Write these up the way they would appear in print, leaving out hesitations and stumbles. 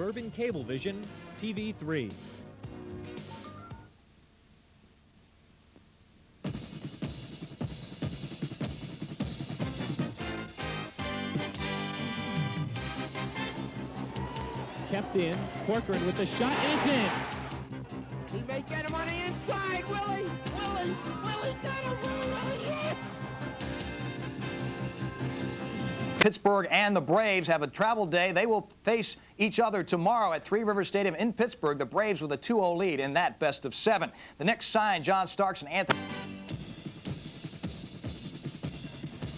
Suburban Cablevision, TV3. Kept in. Corcoran with the shot, and it's in. He may get him on the inside. Willie got him. Willie, yes! Pittsburgh and the Braves have a travel day. They will face each other tomorrow at Three Rivers Stadium in Pittsburgh. The Braves with a 2-0 lead in that best of 7. The Knicks sign John Starks and Anthony.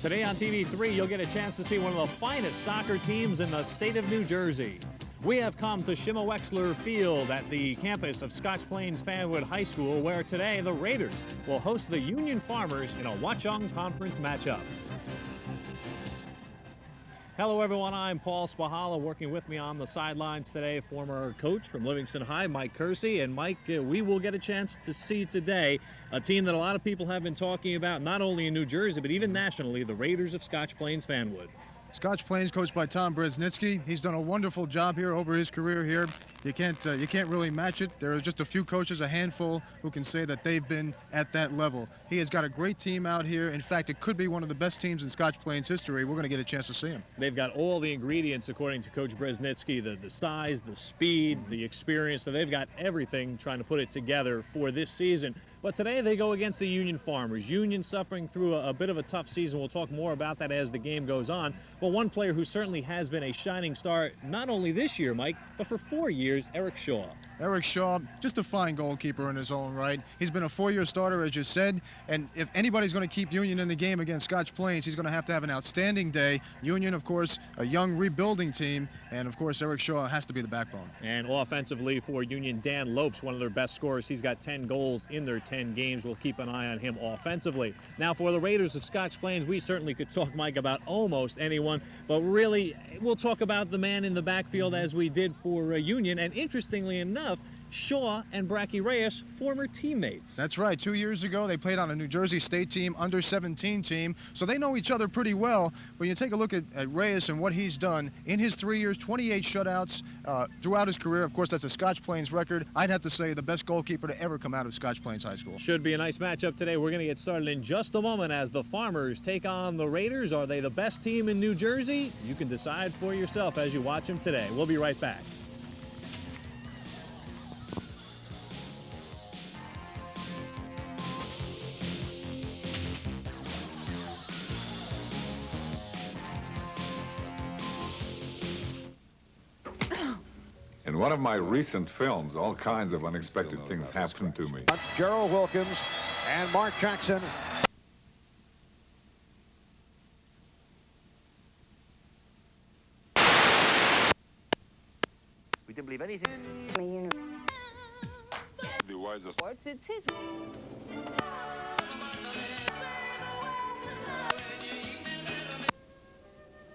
Today on TV3, you'll get a chance to see one of the finest soccer teams in the state of New Jersey. We have come to Shimma Wexler Field at the campus of Scotch Plains Fanwood High School, where today the Raiders will host the Union Farmers in a Watchung Conference matchup. Hello, everyone. I'm Paul Spahala. Working with me on the sidelines today, former coach from Livingston High, Mike Kersey. And Mike, we will get a chance to see today a team that a lot of people have been talking about, not only in New Jersey, but even nationally, the Raiders of Scotch Plains Fanwood. Scotch Plains, coached by Tom Brelinsky. He's done a wonderful job here over his career here. You can't really match it. There are just a few coaches, a handful, who can say that they've been at that level. He has got a great team out here. In fact, it could be one of the best teams in Scotch Plains history. We're going to get a chance to see him. They've got all the ingredients, according to Coach Brelinsky, the size, the speed, the experience. So they've got everything trying to put it together for this season. But today they go against the Union Farmers. Union suffering through a bit of a tough season. We'll talk more about that as the game goes on. But one player who certainly has been a shining star, not only this year, Mike, but for 4 years, Eric Shaw. Eric Shaw, just a fine goalkeeper in his own right. He's been a 4-year starter, as you said, and if anybody's going to keep Union in the game against Scotch Plains, he's going to have an outstanding day. Union, of course, a young rebuilding team, and of course, Eric Shaw has to be the backbone. And offensively for Union, Dan Lopes, one of their best scorers. He's got 10 goals in their 10 games. We'll keep an eye on him offensively. Now, for the Raiders of Scotch Plains, we certainly could talk, Mike, about almost anyone, but really, we'll talk about the man in the backfield as we did for Union, and interestingly enough, Shaw and Brackie Reyes, former teammates. That's right. 2 years ago, they played on a New Jersey State team, under-17 team, so they know each other pretty well. When you take a look at Reyes and what he's done in his 3 years, 28 shutouts throughout his career. Of course, that's a Scotch Plains record. I'd have to say the best goalkeeper to ever come out of Scotch Plains High School. Should be a nice matchup today. We're going to get started in just a moment as the Farmers take on the Raiders. Are they the best team in New Jersey? You can decide for yourself as you watch them today. We'll be right back. In one of my recent films, all kinds of unexpected things happened to me. Gerald Wilkins and Mark Jackson. We didn't believe anything. The wisest. It's his.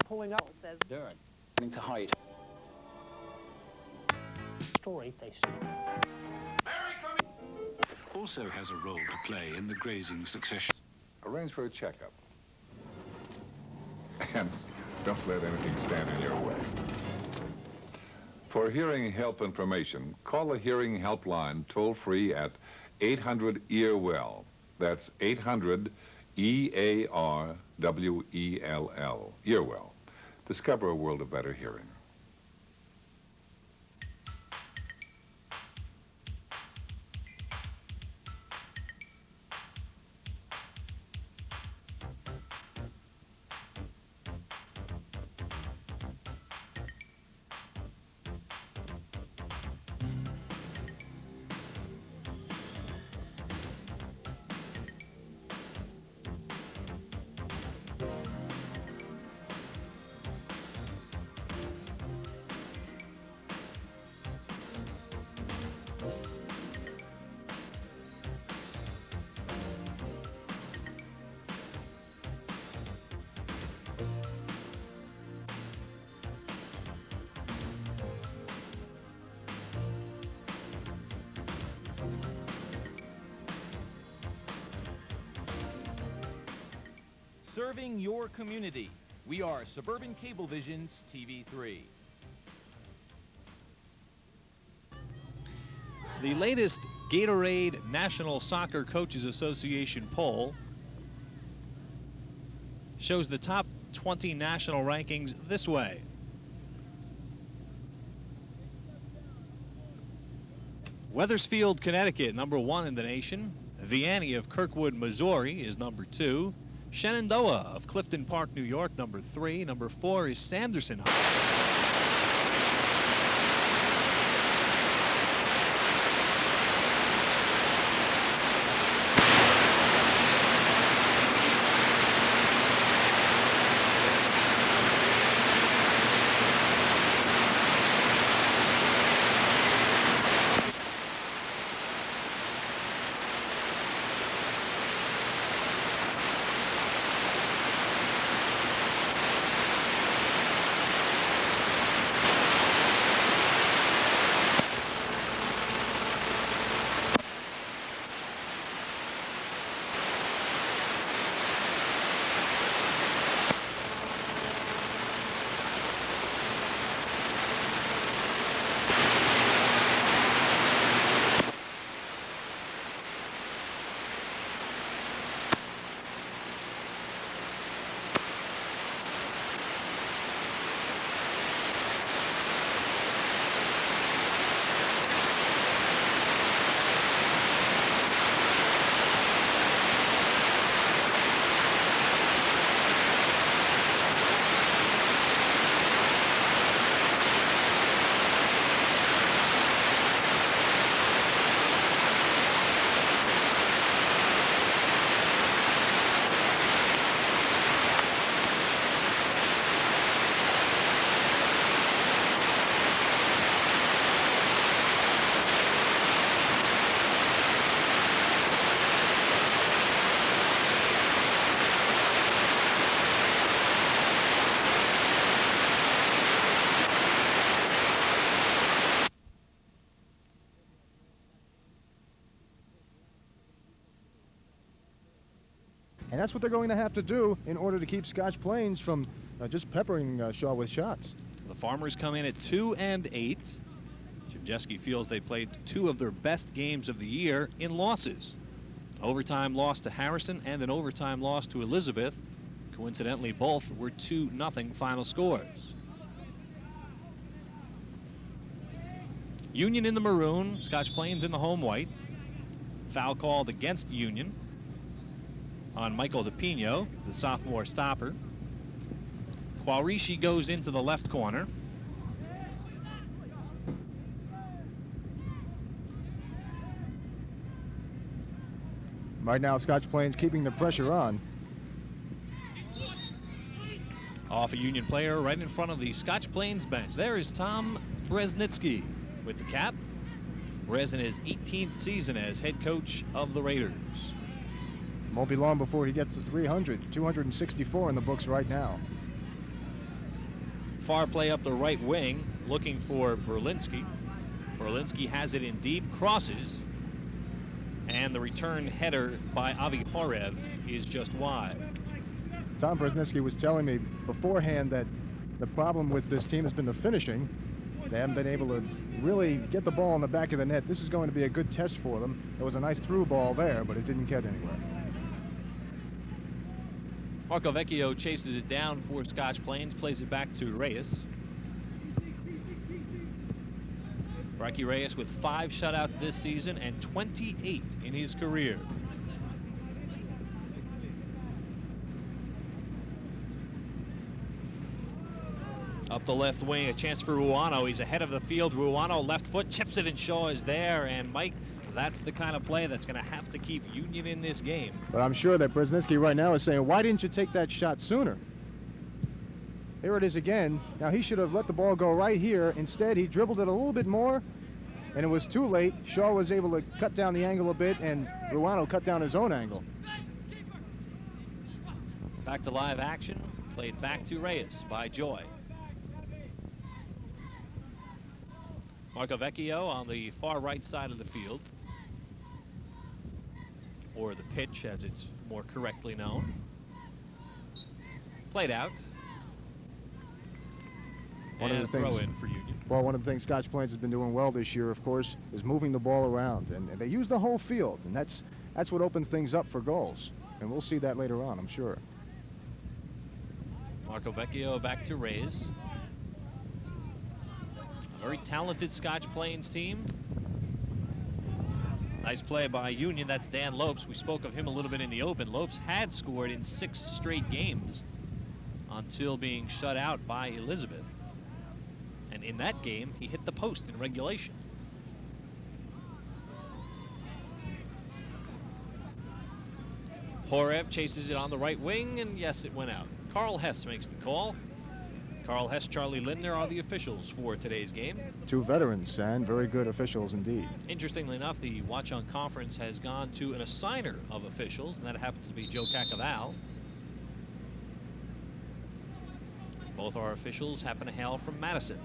Pulling up. Says Darren. To hide. Story they see. Also has a role to play in the grazing succession. Arrange for a checkup. And don't let anything stand in your way. For hearing help information, call the Hearing Helpline toll-free at 800-EAR-WELL. That's 800-EARWELL. Earwell. Discover a world of better hearing. Serving your community. We are Suburban Cablevision's TV3. The latest Gatorade National Soccer Coaches Association poll shows the top 20 national rankings this way. Wethersfield, Connecticut, #1 in the nation. Vianney of Kirkwood, Missouri is #2. Shenandoah of Clifton Park, New York, #3. #4 is Sanderson. And that's what they're going to have to do in order to keep Scotch Plains from just peppering Shaw with shots. The Farmers come in at 2-8. Chibjeski feels they played 2 of their best games of the year in losses. Overtime loss to Harrison and an overtime loss to Elizabeth. Coincidentally, both were 2-0 final scores. Union in the maroon, Scotch Plains in the home white. Foul called against Union on Michael DePino, the sophomore stopper. Quaraishi goes into the left corner. Right now, Scotch Plains keeping the pressure on. Off a Union player right in front of the Scotch Plains bench. There is Tom Breznicki with the cap. Brez in his 18th season as head coach of the Raiders. Won't be long before he gets to 300. 264 in the books right now. Far play up the right wing, looking for Brelinsky. Brelinsky has it in deep, crosses, and the return header by Avi Horev is just wide. Tom Breznicki was telling me beforehand that the problem with this team has been the finishing. They haven't been able to really get the ball in the back of the net. This is going to be a good test for them. There was a nice through ball there, but it didn't get anywhere. Marcovecchio chases it down for Scotch Plains, plays it back to Reyes. Brackie Reyes with 5 shutouts this season and 28 in his career. Up the left wing, a chance for Ruano. He's ahead of the field. Ruano, left foot, chips it, and Shaw is there. And Mike, that's the kind of play that's going to have to keep Union in this game. But I'm sure that Breznicki right now is saying, why didn't you take that shot sooner? Here it is again. Now he should have let the ball go right here. Instead, he dribbled it a little bit more, and it was too late. Shaw was able to cut down the angle a bit, and Ruano cut down his own angle. Back to live action, played back to Reyes by Joy. Marcovecchio on the far right side of the field, or the pitch as it's more correctly known. Played out. One of the things, throw in for Union. well, one of the things Scotch Plains has been doing well this year, of course, is moving the ball around, and they use the whole field, and that's what opens things up for goals, and we'll see that later on, I'm sure. Marcovecchio back to Reyes. A very talented Scotch Plains team. Nice play by Union. That's Dan Lopes. We spoke of him a little bit in the open. Lopes had scored in 6 straight games until being shut out by Elizabeth. And in that game, he hit the post in regulation. Horev chases it on the right wing, and yes, it went out. Carl Hess makes the call. Carl Hess, Charlie Lindner are the officials for today's game. 2 veterans and very good officials indeed. Interestingly enough, the Watch-On Conference has gone to an assigner of officials, and that happens to be Joe Cacaval. Both our officials happen to hail from Madison.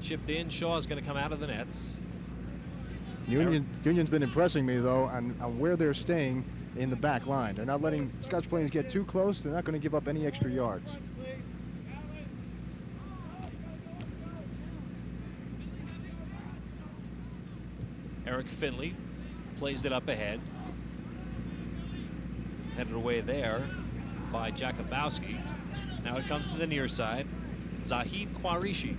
Chipped in, Shaw's going to come out of the nets. Union's been impressing me, though, on where they're staying in the back line. They're not letting Scotch Plains get too close. They're not going to give up any extra yards. Eric Finley plays it up ahead. Headed away there by Jakubowski. Now it comes to the near side. Zahid Quaraishi,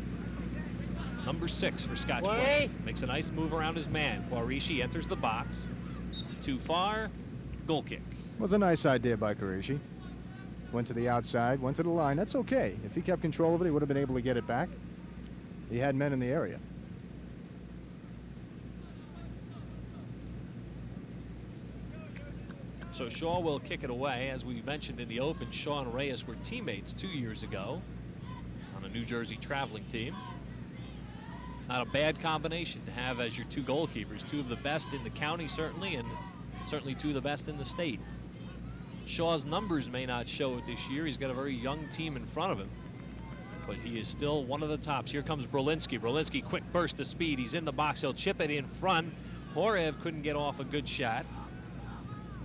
number 6 for Scotch Plains. Makes a nice move around his man. Quaraishi enters the box. Too far, goal kick. Was a nice idea by Quaraishi. Went to the outside, went to the line. That's okay. If he kept control of it, he would have been able to get it back. He had men in the area. So Shaw will kick it away. As we mentioned in the open, Shaw and Reyes were teammates 2 years ago on a New Jersey traveling team. Not a bad combination to have as your 2 goalkeepers, 2 of the best in the county certainly, and certainly 2 of the best in the state. Shaw's numbers may not show it this year. He's got a very young team in front of him, but he is still one of the tops. Here comes Brelinsky. Brelinsky, quick burst of speed. He's in the box. He'll chip it in front. Horev couldn't get off a good shot,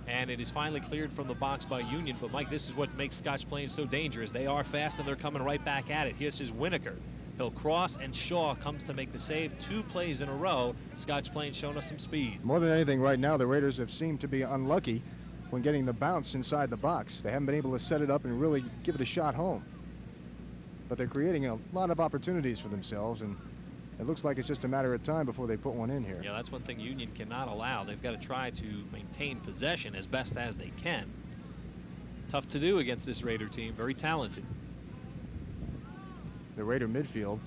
and it is finally cleared from the box by Union. But Mike, this is what makes Scotch Plains so dangerous. They are fast and they're coming right back at it. Here's his Winneker. He'll cross, and Shaw comes to make the save. 2 plays in a row. Scotch Plains showing us some speed. More than anything right now, the Raiders have seemed to be unlucky when getting the bounce inside the box. They haven't been able to set it up and really give it a shot home. But they're creating a lot of opportunities for themselves, and it looks like it's just a matter of time before they put one in here. Yeah, that's one thing Union cannot allow. They've got to try to maintain possession as best as they can. Tough to do against this Raider team. Very talented. The Raider midfield,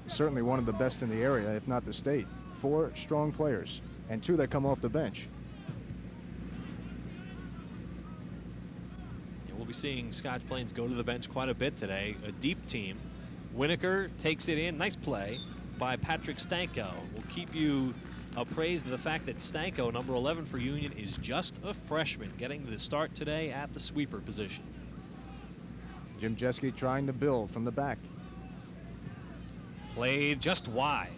certainly one of the best in the area, if not the state. 4 strong players, and 2 that come off the bench. Yeah, we'll be seeing Scotch Plains go to the bench quite a bit today. A deep team. Winneker takes it in. Nice play by Patrick Stanko. We'll keep you appraised of the fact that Stanko, number 11 for Union, is just a freshman, getting the start today at the sweeper position. Jim Jeske trying to build from the back. Played just wide.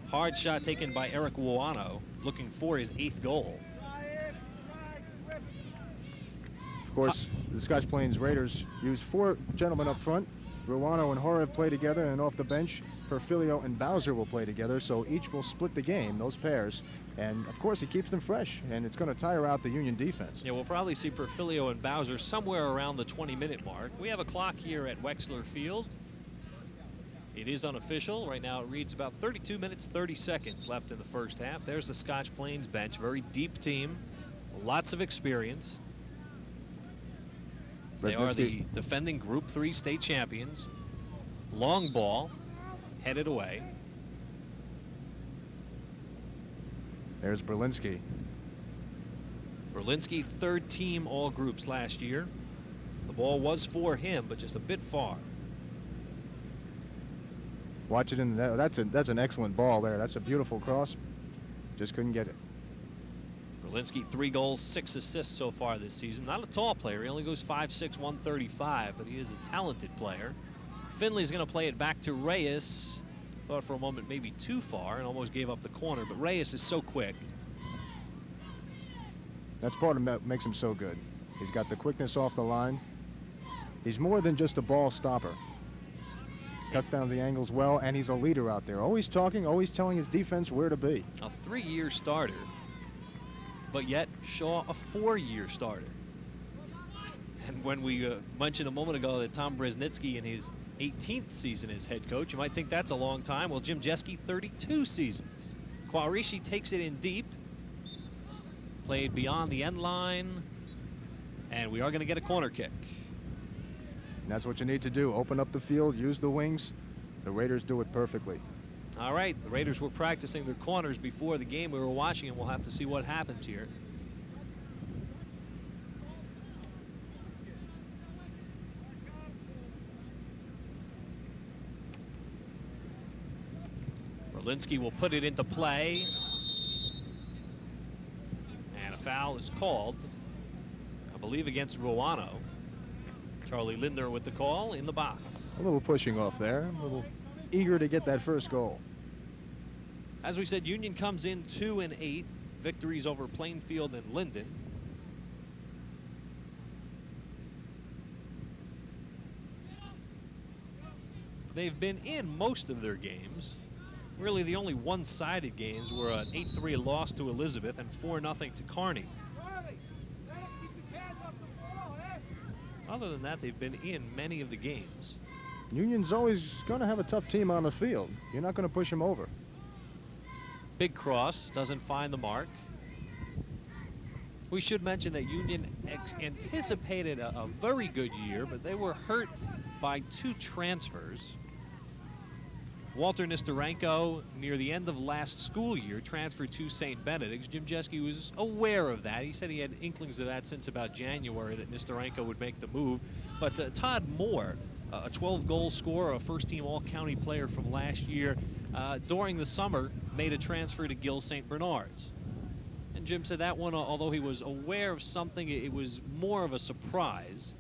Hard shot taken by Eric Ruano, looking for his 8th goal. Of course, the Scotch Plains Raiders use 4 gentlemen up front. Ruano and Horev play together, and off the bench, Perfilio and Bowser will play together, so each will split the game, those pairs. And, of course, it keeps them fresh, and it's going to tire out the Union defense. Yeah, we'll probably see Perfilio and Bowser somewhere around the 20-minute mark. We have a clock here at Wexler Field. It is unofficial. Right now it reads about 32 minutes, 30 seconds left in the first half. There's the Scotch Plains bench. Very deep team. Lots of experience. They are the defending Group 3 state champions. Long ball, headed away. There's Brelinsky. Brelinsky, 3rd team all groups last year. The ball was for him, but just a bit far. Watch it in the net. That's an excellent ball there. That's a beautiful cross. Just couldn't get it. Brelinsky, 3 goals, 6 assists so far this season. Not a tall player. He only goes 5'6", 135, but he is a talented player. Finley's going to play it back to Reyes. Thought for a moment maybe too far and almost gave up the corner, but Reyes is so quick. That's part of what makes him so good. He's got the quickness off the line. He's more than just a ball stopper. Cuts down the angles well, and he's a leader out there. Always talking, always telling his defense where to be. A 3-year starter, but yet Shaw a 4-year starter. And when we mentioned a moment ago that Tom Brzezinski in his 18th season as head coach, you might think that's a long time. Well, Jim Jeske, 32 seasons. Quaraishi takes it in deep. Played beyond the end line. And we are going to get a corner kick. And that's what you need to do. Open up the field, use the wings. The Raiders do it perfectly. All right, the Raiders were practicing their corners before the game. We were watching, and we'll have to see what happens here. Brelinsky will put it into play. And a foul is called, I believe, against Ruano. Charlie Lindner with the call in the box. A little pushing off there, a little eager to get that first goal. As we said, Union comes in 2-8, victories over Plainfield and Linden. They've been in most of their games. Really, the only one-sided games were an 8-3 loss to Elizabeth and 4-0 to Kearney. Other than that, they've been in many of the games. Union's always going to have a tough team on the field. You're not going to push them over. Big cross doesn't find the mark. We should mention that Union anticipated a very good year, but they were hurt by 2 transfers. Walter Nestorenko, near the end of last school year, transferred to St. Benedict's. Jim Jeske was aware of that. He said he had inklings of that since about January, that Nestorenko would make the move. But Todd Moore, a 12-goal scorer, a first-team All-County player from last year, during the summer made a transfer to Gill St. Bernard's. And Jim said that one, although he was aware of something, it was more of a surprise.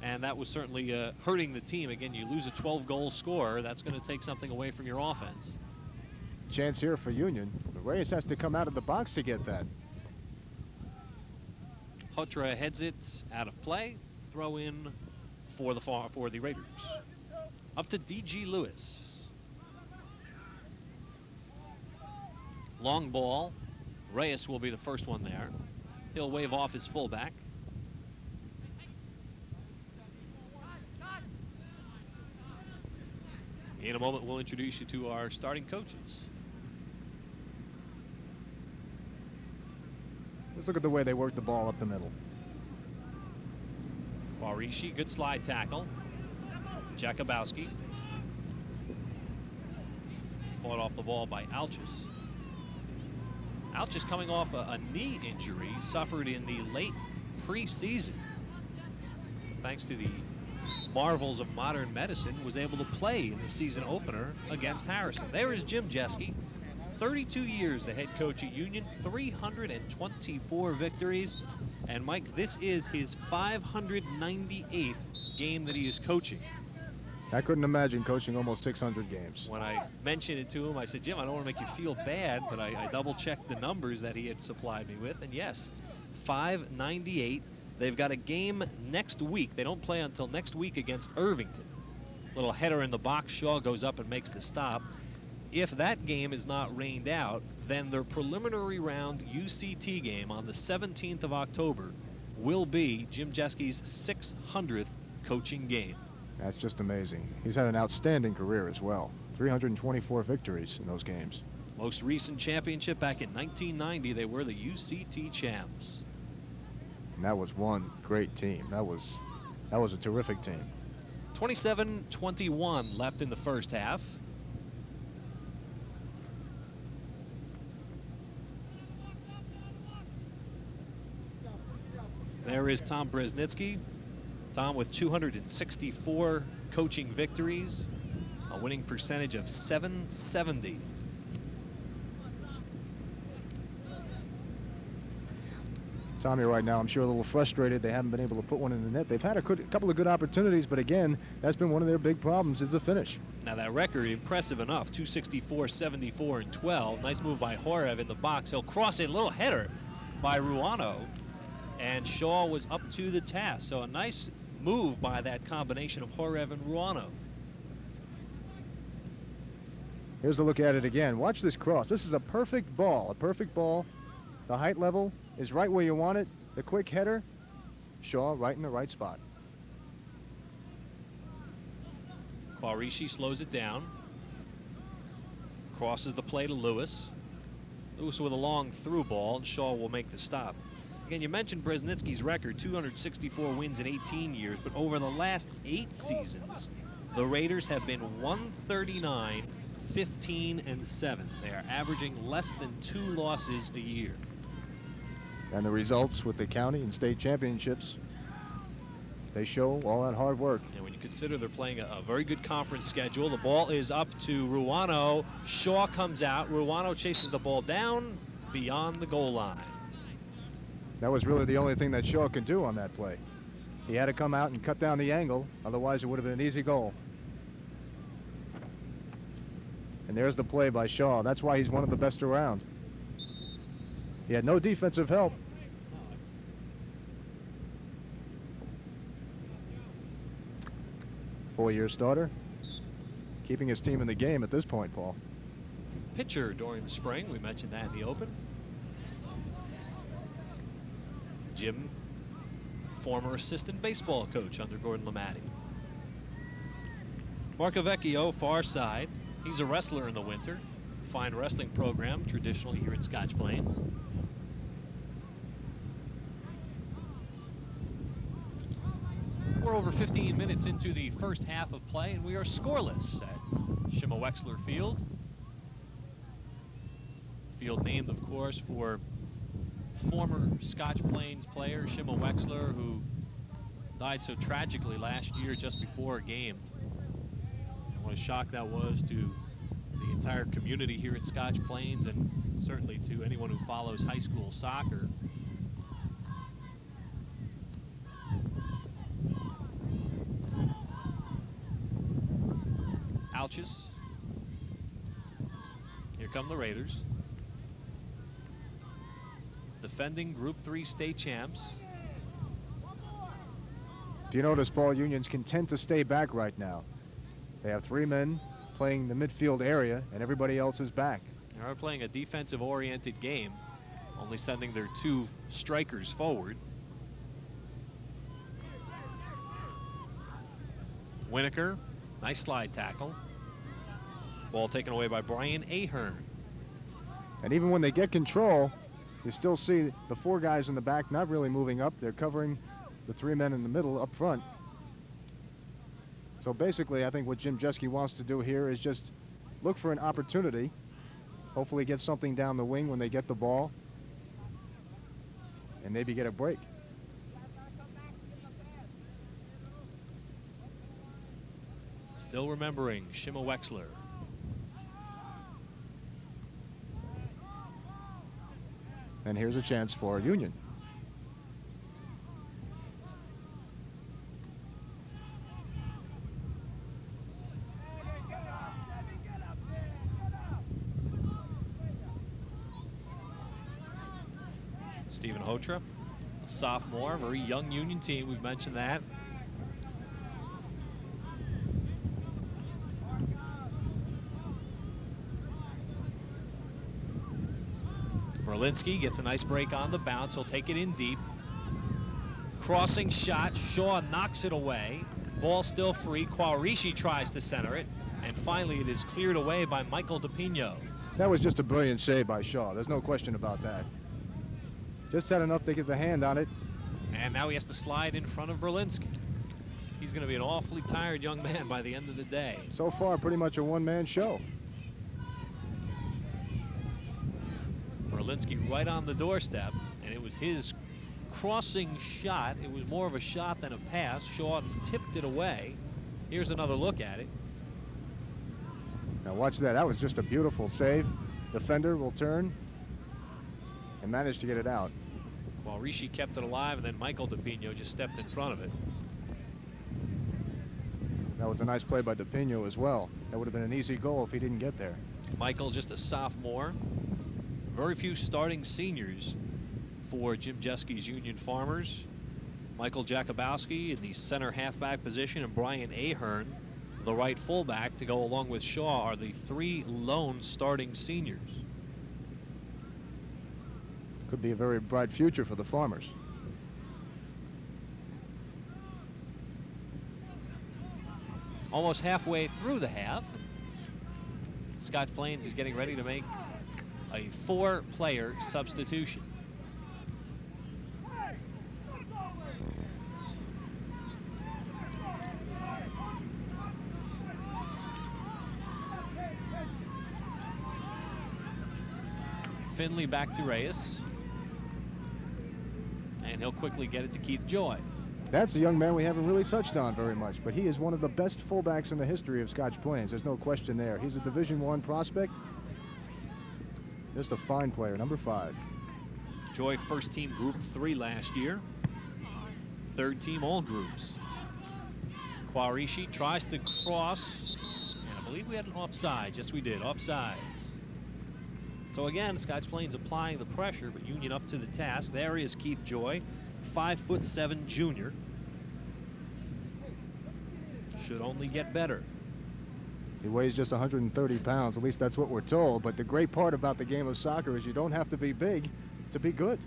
And that was certainly hurting the team. Again, you lose a 12-goal scorer, that's going to take something away from your offense. Chance here for Union. Reyes has to come out of the box to get that. Hutra heads it out of play. Throw in for the Raiders. Up to D.G.Lewis. Long ball. Reyes will be the first one there. He'll wave off his fullback. In a moment, we'll introduce you to our starting coaches. Let's look at the way they work the ball up the middle. Quaraishi, good slide tackle. Jakubowski. Fought off the ball by Alchus. Alchus coming off a knee injury suffered in the late preseason. Thanks to the marvels of modern medicine, was able to play in the season opener against Harrison. There is Jim Jeske, 32 years the head coach at Union, 324 victories. And Mike, this is his 598th game that he is coaching. I couldn't imagine coaching almost 600 games. When I mentioned it to him, I said, Jim, I don't want to make you feel bad, but I double-checked the numbers that he had supplied me with. And yes, 598. They've got a game next week. They don't play until next week against Irvington. Little header in the box. Shaw goes up and makes the stop. If that game is not rained out, then their preliminary round UCT game on the 17th of October will be Jim Jeske's 600th coaching game. That's just amazing. He's had an outstanding career as well. 324 victories in those games. Most recent championship back in 1990, they were the UCT champs. And that was one great team. That was a terrific team. 27-21 left in the first half. There is Tom Brzezinski. Tom with 264 coaching victories, a winning percentage of .770. Tommy right now, I'm sure a little frustrated they haven't been able to put one in the net. They've had a couple of good opportunities, but again, that's been one of their big problems is the finish. Now that record, impressive enough, 264, 74, and 12. Nice move by Horev in the box. He'll cross a little header by Ruano. and Shaw was up to the task. So a nice move by that combination of Horev and Ruano. Here's a look at it again. Watch this cross. This is a perfect ball. A perfect ball. The height level is right where you want it. The quick header. Shaw right in the right spot. Quaraishi slows it down. Crosses the play to Lewis. Lewis with a long through ball, and Shaw will make the stop. Again, you mentioned Brzezinski's record, 264 wins in 18 years, but over the last 8 seasons, the Raiders have been 139, 15, and 7. They are averaging less than 2 losses a year. And the results with the county and state championships, they show all that hard work. And when you consider they're playing a very good conference schedule, the ball is up to Ruano. Shaw comes out. Ruano chases the ball down beyond the goal line. That was really the only thing that Shaw could do on that play. He had to come out and cut down the angle, otherwise it would have been an easy goal. And there's the play by Shaw. That's why he's one of the best around. He had no defensive help. Four-year starter, keeping his team in the game at this point, Paul. Pitcher during the spring, we mentioned that in the open. Jim, former assistant baseball coach under Gordon Lamatti. Marcovecchio, far side. He's a wrestler in the winter. Fine wrestling program traditionally here in Scotch Plains. We're over 15 minutes into the first half of play, and we are scoreless at Shimma Wexler Field. Field named, of course, for former Scotch Plains player Shimma Wexler, who died so tragically last year just before a game. And what a shock that was to the entire community here in Scotch Plains, and certainly to anyone who follows high school soccer. Alchus. Here come the Raiders. Defending Group 3 state champs. Do you notice, Paul, Union's content to stay back right now? They have 3 men playing the midfield area, and everybody else is back. They are playing a defensive-oriented game, only sending their 2 strikers forward. Winneker, nice slide tackle. Ball taken away by Brian Ahern. And even when they get control, you still see the 4 guys in the back not really moving up. They're covering the 3 men in the middle up front. So basically, I think what Jim Jeske wants to do here is just look for an opportunity, hopefully get something down the wing when they get the ball, and maybe get a break. Still remembering Shimma Wexler. And here's a chance for Union. Stephen Hotra, a sophomore, very young Union team. We've mentioned that. Brelinsky gets a nice break on the bounce. He'll take it in deep. Crossing shot. Shaw knocks it away. Ball still free. Quaraishi tries to center it. And finally, it is cleared away by Michael DePino. That was just a brilliant save by Shaw. There's no question about that. Just had enough to get the hand on it. And now he has to slide in front of Brelinsky. He's going to be an awfully tired young man by the end of the day. So far, pretty much a one-man show. Brelinsky right on the doorstep, and it was his crossing shot. It was more of a shot than a pass. Shaw tipped it away. Here's another look at it. Now watch that. That was just a beautiful save. Defender will turn and manage to get it out. Quaraishi kept it alive, and then Michael DePino just stepped in front of it. That was a nice play by DePino as well. That would have been an easy goal if he didn't get there. Michael, just a sophomore. Very few starting seniors for Jim Jeski's Union Farmers. Michael Jakubowski in the center halfback position, and Brian Ahern, the right fullback, to go along with Shaw, are the 3 lone starting seniors. Could be a very bright future for the Farmers. Almost halfway through the half, Scotch Plains is getting ready to make a 4-player substitution. Finley back to Reyes, and he'll quickly get it to Keith Joy. That's a young man we haven't really touched on very much, but he is one of the best fullbacks in the history of Scotch Plains. There's no question there. He's a Division I prospect. Just a fine player, number 5. Joy first team Group 3 last year. Third team all groups. Quaraishi tries to cross, and I believe we had an offside. Yes, we did. Offsides. So again, Scotch Plains applying the pressure, but Union up to the task. There is Keith Joy, 5'7" junior. Should only get better. He weighs just 130 pounds, at least that's what we're told. But the great part about the game of soccer is you don't have to be big to be good.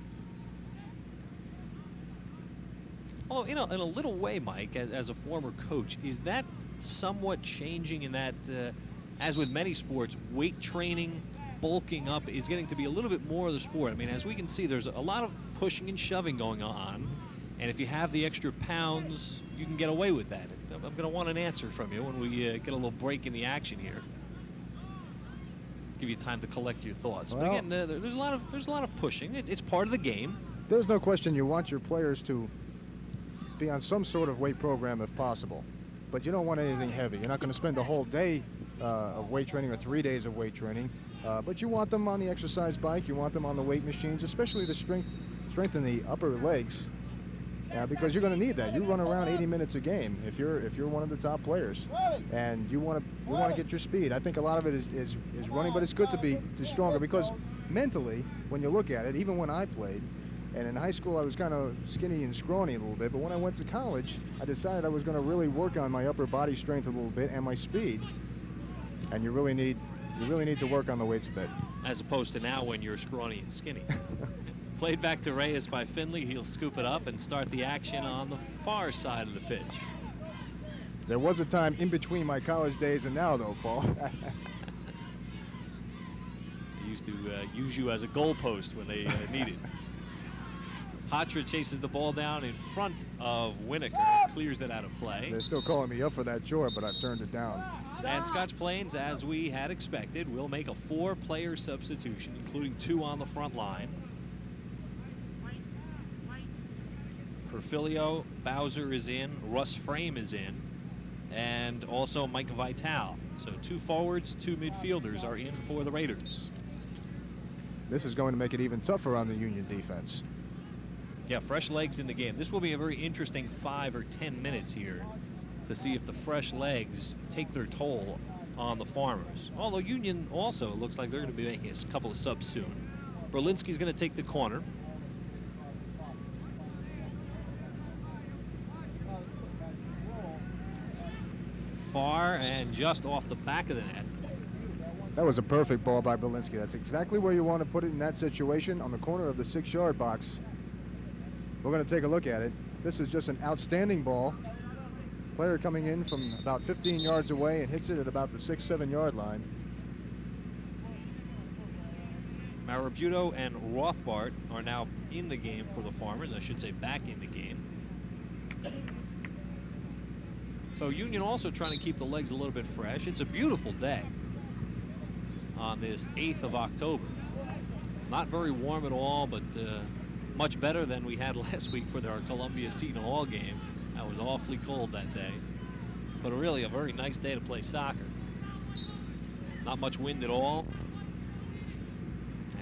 Oh, you know, in a little way, Mike, as a former coach, is that somewhat changing in that, as with many sports, weight training, bulking up is getting to be a little bit more of the sport? I mean, as we can see, there's a lot of pushing and shoving going on, and if you have the extra pounds, you can get away with that. I'm going to want an answer from you when we get a little break in the action here. Give you time to collect your thoughts. Well, but again, there's a lot of pushing. It's part of the game. There's no question you want your players to be on some sort of weight program if possible, but you don't want anything heavy. You're not going to spend a whole day of weight training or 3 days of weight training. But you want them on the exercise bike, you want them on the weight machines, especially the strengthen the upper legs, because you're going to need that. You run around 80 minutes a game if you're one of the top players, and you want to get your speed. I think a lot of it is running, but it's good to be stronger, because mentally, when you look at it, even when I played, and in high school I was kind of skinny and scrawny a little bit, but when I went to college, I decided I was going to really work on my upper body strength a little bit and my speed, and you really need to work on the weights a bit. As opposed to now when you're scrawny and skinny. Played back to Reyes by Finley. He'll scoop it up and start the action on the far side of the pitch. There was a time in between my college days and now, though, Paul. They used to use you as a goalpost when they needed. Hatra chases the ball down in front of Winneker, clears it out of play. They're still calling me up for that chore, but I've turned it down. And Scotch Plains, as we had expected, will make a 4-player substitution, including 2 on the front line. Perfilio, Bowser is in, Russ Frame is in, and also Mike Vital. So 2 forwards, 2 midfielders are in for the Raiders. This is going to make it even tougher on the Union defense. Yeah, fresh legs in the game. This will be a very interesting 5 or 10 minutes here to see if the fresh legs take their toll on the Farmers. Although Union also looks like they're going to be making a couple of subs soon. Brelinsky's going to take the corner. Far and just off the back of the net. That was a perfect ball by Brelinsky. That's exactly where you want to put it in that situation, on the corner of the 6-yard box. We're going to take a look at it. This is just an outstanding ball. Player coming in from about 15 yards away and hits it at about the 6-7 yard line. Marabuto and Rothbart are now in the game for the Farmers. I should say back in the game. So Union also trying to keep the legs a little bit fresh. It's a beautiful day on this 8th of October. Not very warm at all, but much better than we had last week for our Columbia Seton Hall game. That was awfully cold that day, but really a very nice day to play soccer. Not much wind at all,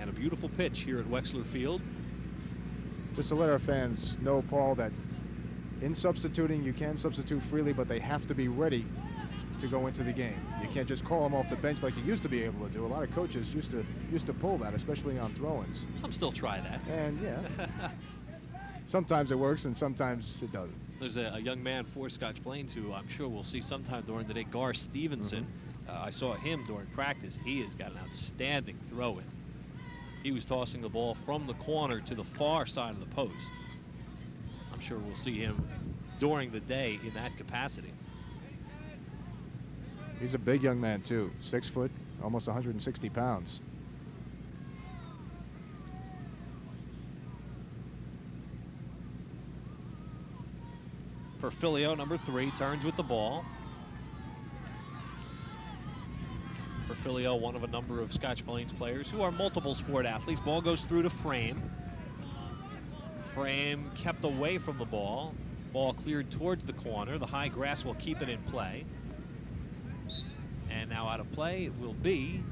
and a beautiful pitch here at Wexler Field. Just to let our fans know, Paul, that in substituting, you can substitute freely, but they have to be ready to go into the game. You can't just call them off the bench like you used to be able to do. A lot of coaches used to pull that, especially on throw-ins. Some still try that. And yeah, sometimes it works and sometimes it doesn't. There's a young man for Scotch Plains who I'm sure we'll see sometime during the day, Gar Stevenson. I saw him during practice. He has got an outstanding throw-in. He was tossing the ball from the corner to the far side of the post. I'm sure we'll see him during the day in that capacity. He's a big young man too, 6 foot, almost 160 pounds. Perfilio, number 3, turns with the ball. Perfilio, one of a number of Scotch Plains players who are multiple sport athletes. Ball goes through to Frame. Frame kept away from the ball. Ball cleared towards the corner. The high grass will keep it in play. And now out of play it will be.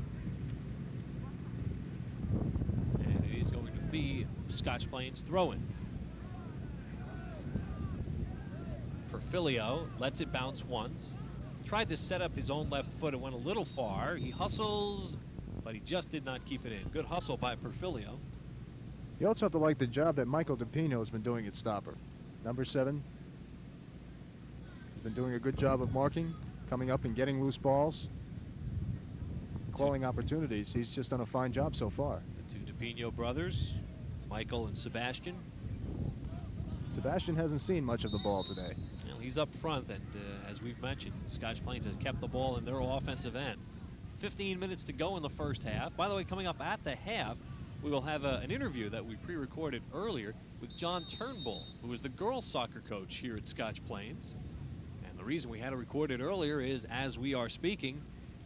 And it is going to be Scotch Plains throw-in. Perfilio lets it bounce once. Tried to set up his own left foot. It went a little far. He hustles, but he just did not keep it in. Good hustle by Perfilio. You also have to like the job that Michael DePino has been doing at stopper. Number 7. He's been doing a good job of marking, coming up and getting loose balls, calling opportunities. He's just done a fine job so far. The 2 DePino brothers, Michael and Sebastian. Sebastian hasn't seen much of the ball today. Well, he's up front, and as we've mentioned, Scotch Plains has kept the ball in their offensive end. 15 minutes to go in the first half. By the way, coming up at the half, we will have an interview that we pre-recorded earlier with John Turnbull, who is the girls soccer coach here at Scotch Plains. And the reason we had it recorded earlier is, as we are speaking,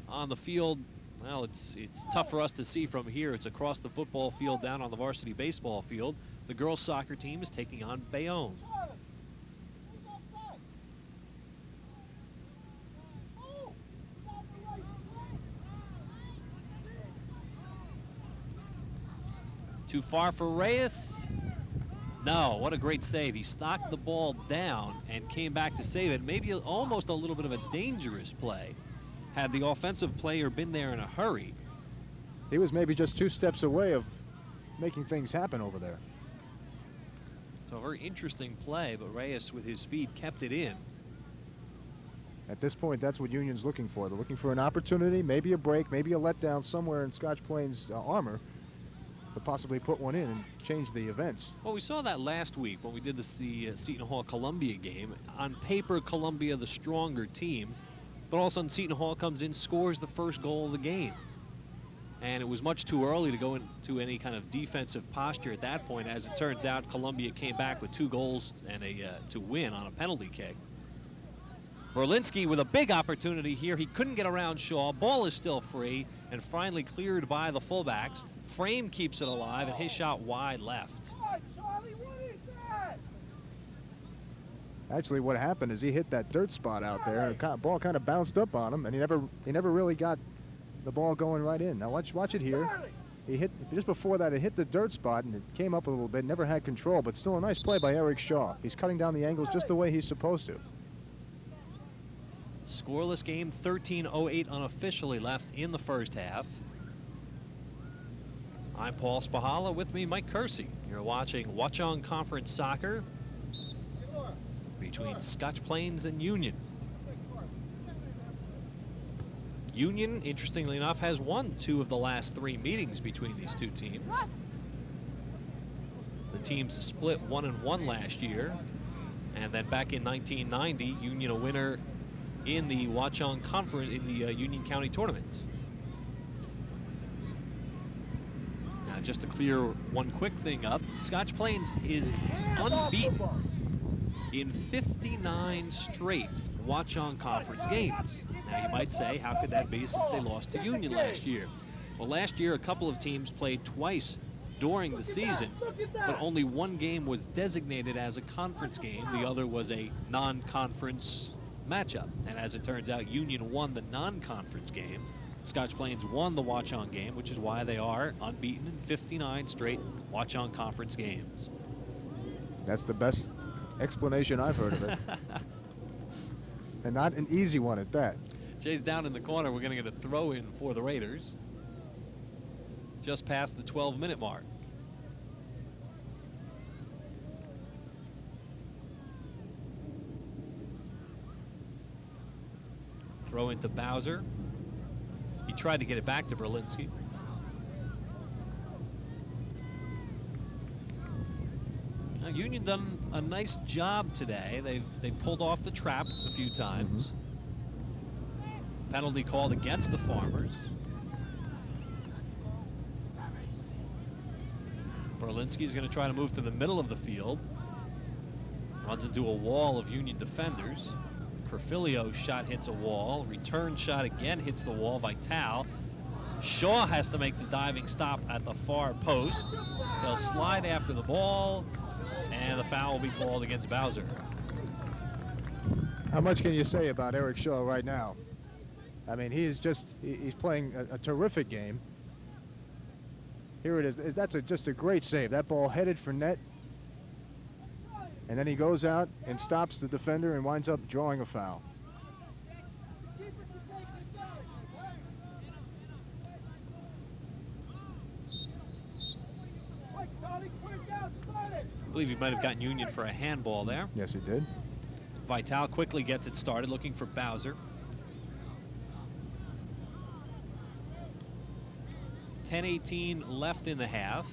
on the field, well, it's tough for us to see from here. It's across the football field down on the varsity baseball field. The girls soccer team is taking on Bayonne. Too far for Reyes? No, what a great save. He knocked the ball down and came back to save it. Maybe almost a little bit of a dangerous play had the offensive player been there in a hurry. He was maybe just 2 steps away of making things happen over there. So a very interesting play, but Reyes with his speed kept it in. At this point, that's what Union's looking for. They're looking for an opportunity, maybe a break, maybe a letdown somewhere in Scotch Plains' armor to possibly put one in and change the events. Well, we saw that last week when we did the Seton Hall Columbia game. On paper, Columbia the stronger team, but all of a sudden Seton Hall comes in, scores the first goal of the game. And it was much too early to go into any kind of defensive posture at that point. As it turns out, Columbia came back with 2 goals and to win on a penalty kick. Brelinsky with a big opportunity here. He couldn't get around Shaw. Ball is still free and finally cleared by the fullbacks. Frame keeps it alive, and his shot wide left. Actually, what happened is he hit that dirt spot out there, and the ball kind of bounced up on him, and he never really got the ball going right in. Now watch it here. He hit just before that. It hit the dirt spot, and it came up a little bit. Never had control, but still a nice play by Eric Shaw. He's cutting down the angles just the way he's supposed to. Scoreless game, 13:08 unofficially left in the first half. I'm Paul Spahala, with me Mike Kersey. You're watching Watchung Conference Soccer between Scotch Plains and Union. Union, interestingly enough, has won 2 of the last 3 meetings between these 2 teams. The teams split 1-1 last year, and then back in 1990, Union a winner in the Watchung Conference in the Union County tournament. Now, just to clear one quick thing up, Scotch Plains is unbeaten in 59 straight Watchung Conference games. Now, you might say, how could that be since they lost to Union last year? Well, last year, a couple of teams played twice during the season, but only one game was designated as a conference game. The other was a non-conference matchup. And as it turns out, Union won the non-conference game. Scotch Plains won the Watchung game, which is why they are unbeaten in 59 straight Watchung Conference games. That's the best explanation I've heard of it. And not an easy one at that. Jay's down in the corner. We're going to get a throw in for the Raiders. Just past the 12-minute mark. Throw into Bowser. He tried to get it back to Brelinsky. Now, Union done a nice job today. They've pulled off the trap a few times. Penalty called against the Farmers. Brelinsky's going to try to move to the middle of the field. Runs into a wall of Union defenders. Perfilio's shot hits a wall. Return shot again hits the wall. Vital. Shaw has to make the diving stop at the far post. They'll slide after the ball, and the foul will be called against Bowser. How much can you say about Eric Shaw right now? I mean, he's playing a terrific game. Here it is. That's just a great save. That ball headed for net. And then he goes out and stops the defender and winds up drawing a foul. I believe he might have gotten Union for a handball there. Yes, he did. Vital quickly gets it started, looking for Bowser. 10:18 left in the half.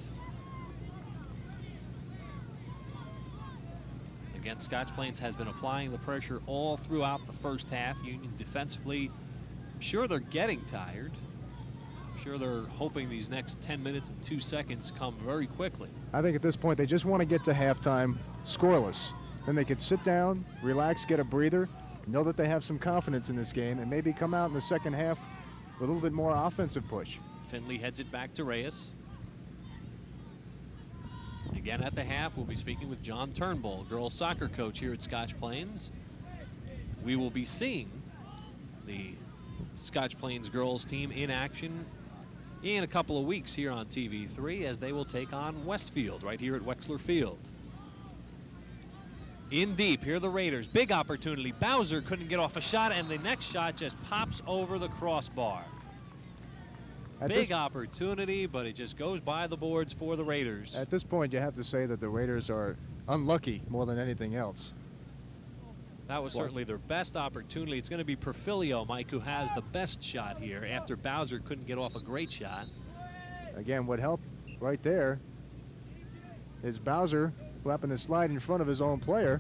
Again, Scotch Plains has been applying the pressure all throughout the first half. Union defensively, I'm sure they're getting tired. I'm sure they're hoping these next 10 minutes and 2 seconds come very quickly. I think at this point they just want to get to halftime scoreless. Then they could sit down, relax, get a breather, know that they have some confidence in this game, and maybe come out in the second half with a little bit more offensive push. Finley heads it back to Reyes. Again at the half, we'll be speaking with John Turnbull, girls soccer coach here at Scotch Plains. We will be seeing the Scotch Plains girls team in action in a couple of weeks here on TV3 as they will take on Westfield right here at Wexler Field. In deep, here are the Raiders. Big opportunity. Bowser couldn't get off a shot, and the next shot just pops over the crossbar. Big opportunity, but it just goes by the boards for the Raiders. At this point, you have to say that the Raiders are unlucky more than anything else. That was certainly their best opportunity. It's going to be Perfilio, Mike, who has the best shot here after Bowser couldn't get off a great shot. Again, what helped right there is Bowser, who happened to slide in front of his own player,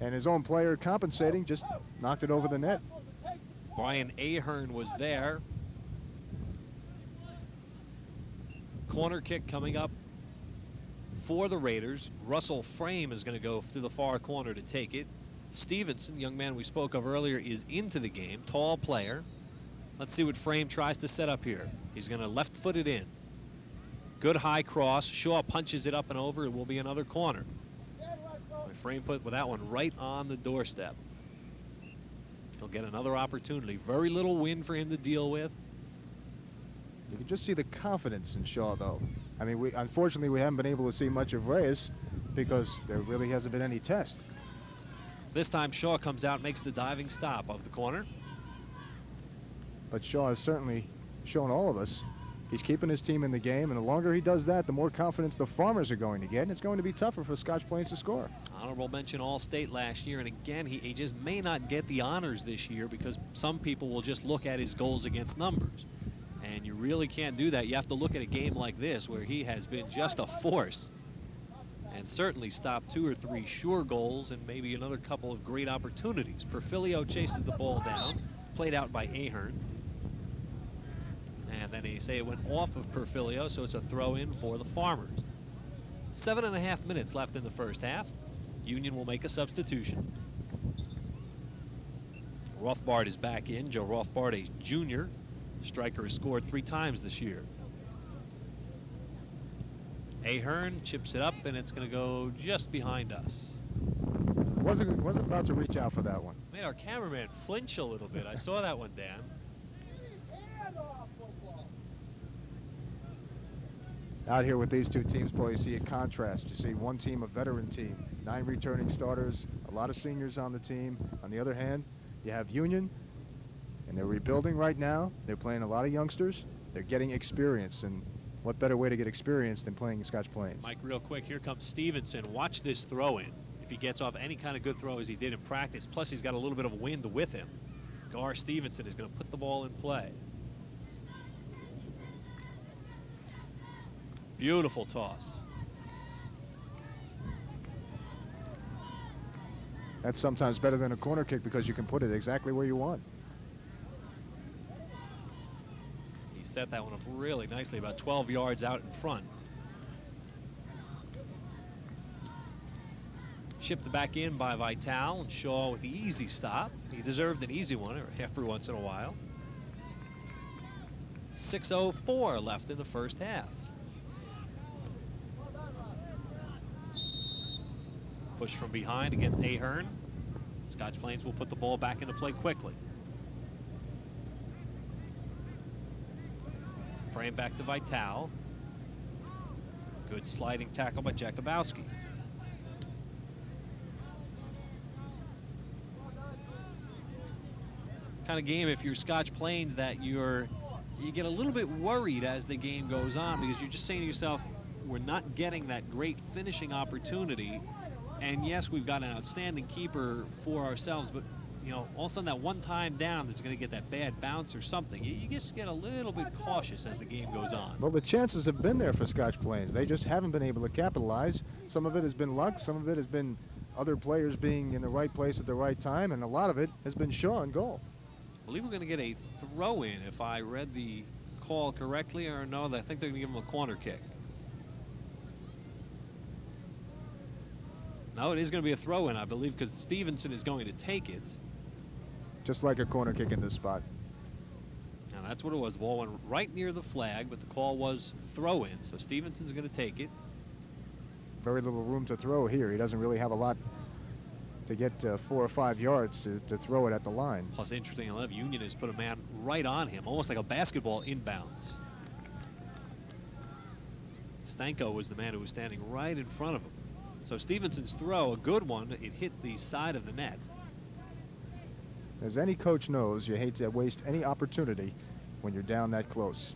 and his own player compensating just knocked it over the net. Brian Ahern was there. Corner kick coming up for the Raiders. Russell Frame is going to go to the far corner to take it. Stevenson, young man we spoke of earlier, is into the game. Tall player. Let's see what Frame tries to set up here. He's going to left foot it in. Good high cross. Shaw punches it up and over. It will be another corner. Frame put with that one right on the doorstep. He'll get another opportunity. Very little wind for him to deal with. You can just see the confidence in Shaw, though. I mean, unfortunately, we haven't been able to see much of Reyes because there really hasn't been any test. This time, Shaw comes out, makes the diving stop of the corner. But Shaw has certainly shown all of us he's keeping his team in the game, and the longer he does that, the more confidence the Farmers are going to get, and it's going to be tougher for Scotch Plains to score. Honorable mention All-State last year, and again, he just may not get the honors this year because some people will just look at his goals against numbers. And you really can't do that. You have to look at a game like this where he has been just a force and certainly stopped 2 or 3 sure goals and maybe another couple of great opportunities. Perfilio chases the ball down, played out by Ahern. And then they say it went off of Perfilio, so it's a throw in for the Farmers. 7.5 minutes left in the first half. Union will make a substitution. Rothbard is back in. Joe Rothbard, a junior. Striker has scored 3 times this year. Ahern chips it up, and it's going to go just behind us. Wasn't about to reach out for that one. Made our cameraman flinch a little bit. I saw that one, Dan. Out here with these two teams, boy, you see a contrast. You see one team, a veteran team, 9 returning starters, a lot of seniors on the team. On the other hand, you have Union, And they're rebuilding right now. They're playing a lot of youngsters. They're getting experience, and what better way to get experience than playing Scotch Plains? Mike, real quick, here comes Stevenson. Watch this throw-in. If he gets off any kind of good throw as he did in practice, plus he's got a little bit of wind with him, Gar Stevenson is going to put the ball in play. Beautiful toss. That's sometimes better than a corner kick because you can put it exactly where you want. He set that one up really nicely, about 12 yards out in front. Shipped back in by Vital, and Shaw with the easy stop. He deserved an easy one every once in a while. 6:04 left in the first half. Push from behind against Ahern. Scotch Plains will put the ball back into play quickly. Frame back to Vital. Good sliding tackle by Jakubowski. Kind of game, if you're Scotch Plains, that you get a little bit worried as the game goes on, because you're just saying to yourself, we're not getting that great finishing opportunity. And yes, we've got an outstanding keeper for ourselves, but you know, all of a sudden that one time down that's going to get that bad bounce or something, you just get a little bit cautious as the game goes on. Well, the chances have been there for Scotch Plains. They just haven't been able to capitalize. Some of it has been luck, some of it has been other players being in the right place at the right time, and a lot of it has been Shaw in goal. I believe we're going to get a throw-in, if I read the call correctly, or no, I think they're going to give him a corner kick. No, it is going to be a throw-in, I believe, because Stevenson is going to take it. Just like a corner kick in this spot. And that's what it was. The ball went right near the flag, but the call was throw-in, so Stevenson's going to take it. Very little room to throw here. He doesn't really have a lot to get 4 or 5 yards to throw it at the line. Plus, interesting enough, Union has put a man right on him, almost like a basketball inbounds. Stanko was the man who was standing right in front of him. So Stevenson's throw, a good one, it hit the side of the net. As any coach knows, you hate to waste any opportunity when you're down that close,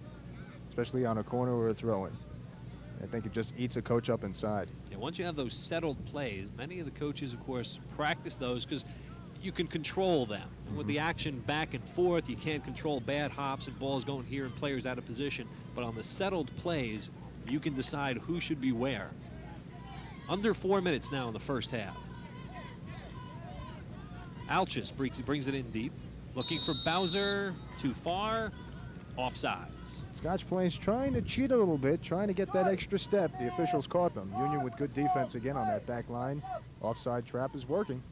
especially on a corner or a throw-in. I think it just eats a coach up inside. And once you have those settled plays, many of the coaches, of course, practice those because you can control them. And with the action back and forth, you can't control bad hops and balls going here and players out of position. But on the settled plays, you can decide who should be where. Under 4 minutes now in the first half. Alchus brings it in deep. Looking for Bowser. Too far. Offsides. Scotch Plains trying to cheat a little bit, trying to get that extra step. The officials caught them. Union with good defense again on that back line. Offside trap is working.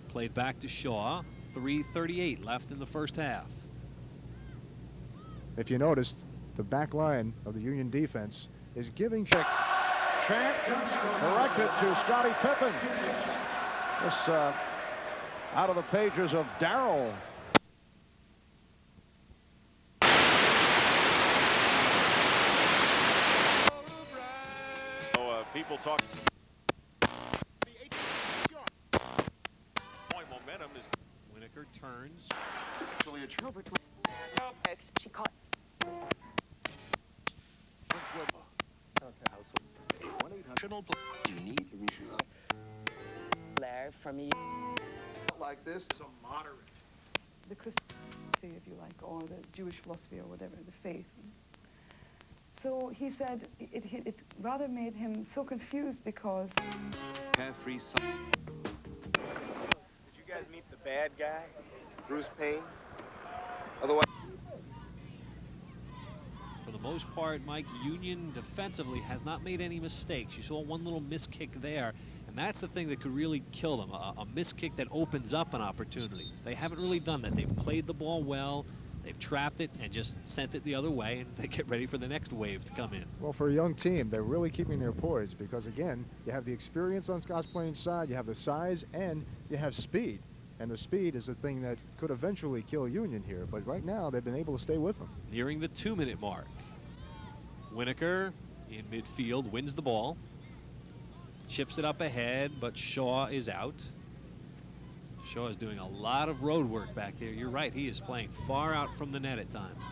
Played back to Shaw. 3:38 left in the first half. If you noticed, the back line of the Union defense is giving check. Chant corrected to Scottie Pippen. This out of the pages of Darryl. People talk. Point momentum is. Winneker turns. Actually, a trouble. She costs. You need Blair for me. Like this is a moderate. The Christian faith, if you like, or the Jewish philosophy, or whatever, the faith. So he said it rather made him so confused because... Carefree son. Did you guys meet the bad guy, Bruce Payne? Otherwise... For the most part, Mike, Union defensively has not made any mistakes. You saw one little miss kick there, and that's the thing that could really kill them, a miss kick that opens up an opportunity. They haven't really done that. They've played the ball well. They've trapped it and just sent it the other way, and they get ready for the next wave to come in. Well, for a young team, they're really keeping their poise because, again, you have the experience on Scotch Plains' side, you have the size, and you have speed. And the speed is the thing that could eventually kill Union here. But right now, they've been able to stay with them. Nearing the 2-minute mark. Winneker in midfield wins the ball. Chips it up ahead, but Shaw is out. Shaw is doing a lot of road work back there. You're right, he is playing far out from the net at times.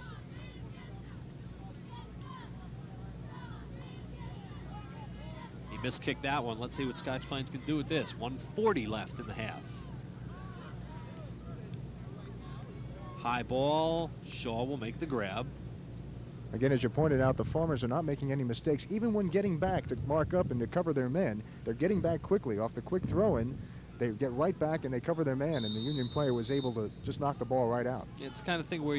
He miskicked that one. Let's see what Scotch Plains can do with this. 1:40 left in the half. High ball. Shaw will make the grab. Again, as you pointed out, the Farmers are not making any mistakes. Even when getting back to mark up and to cover their man, they're getting back quickly. Off the quick throw-in, they get right back and they cover their man, and the Union player was able to just knock the ball right out. It's the kind of thing where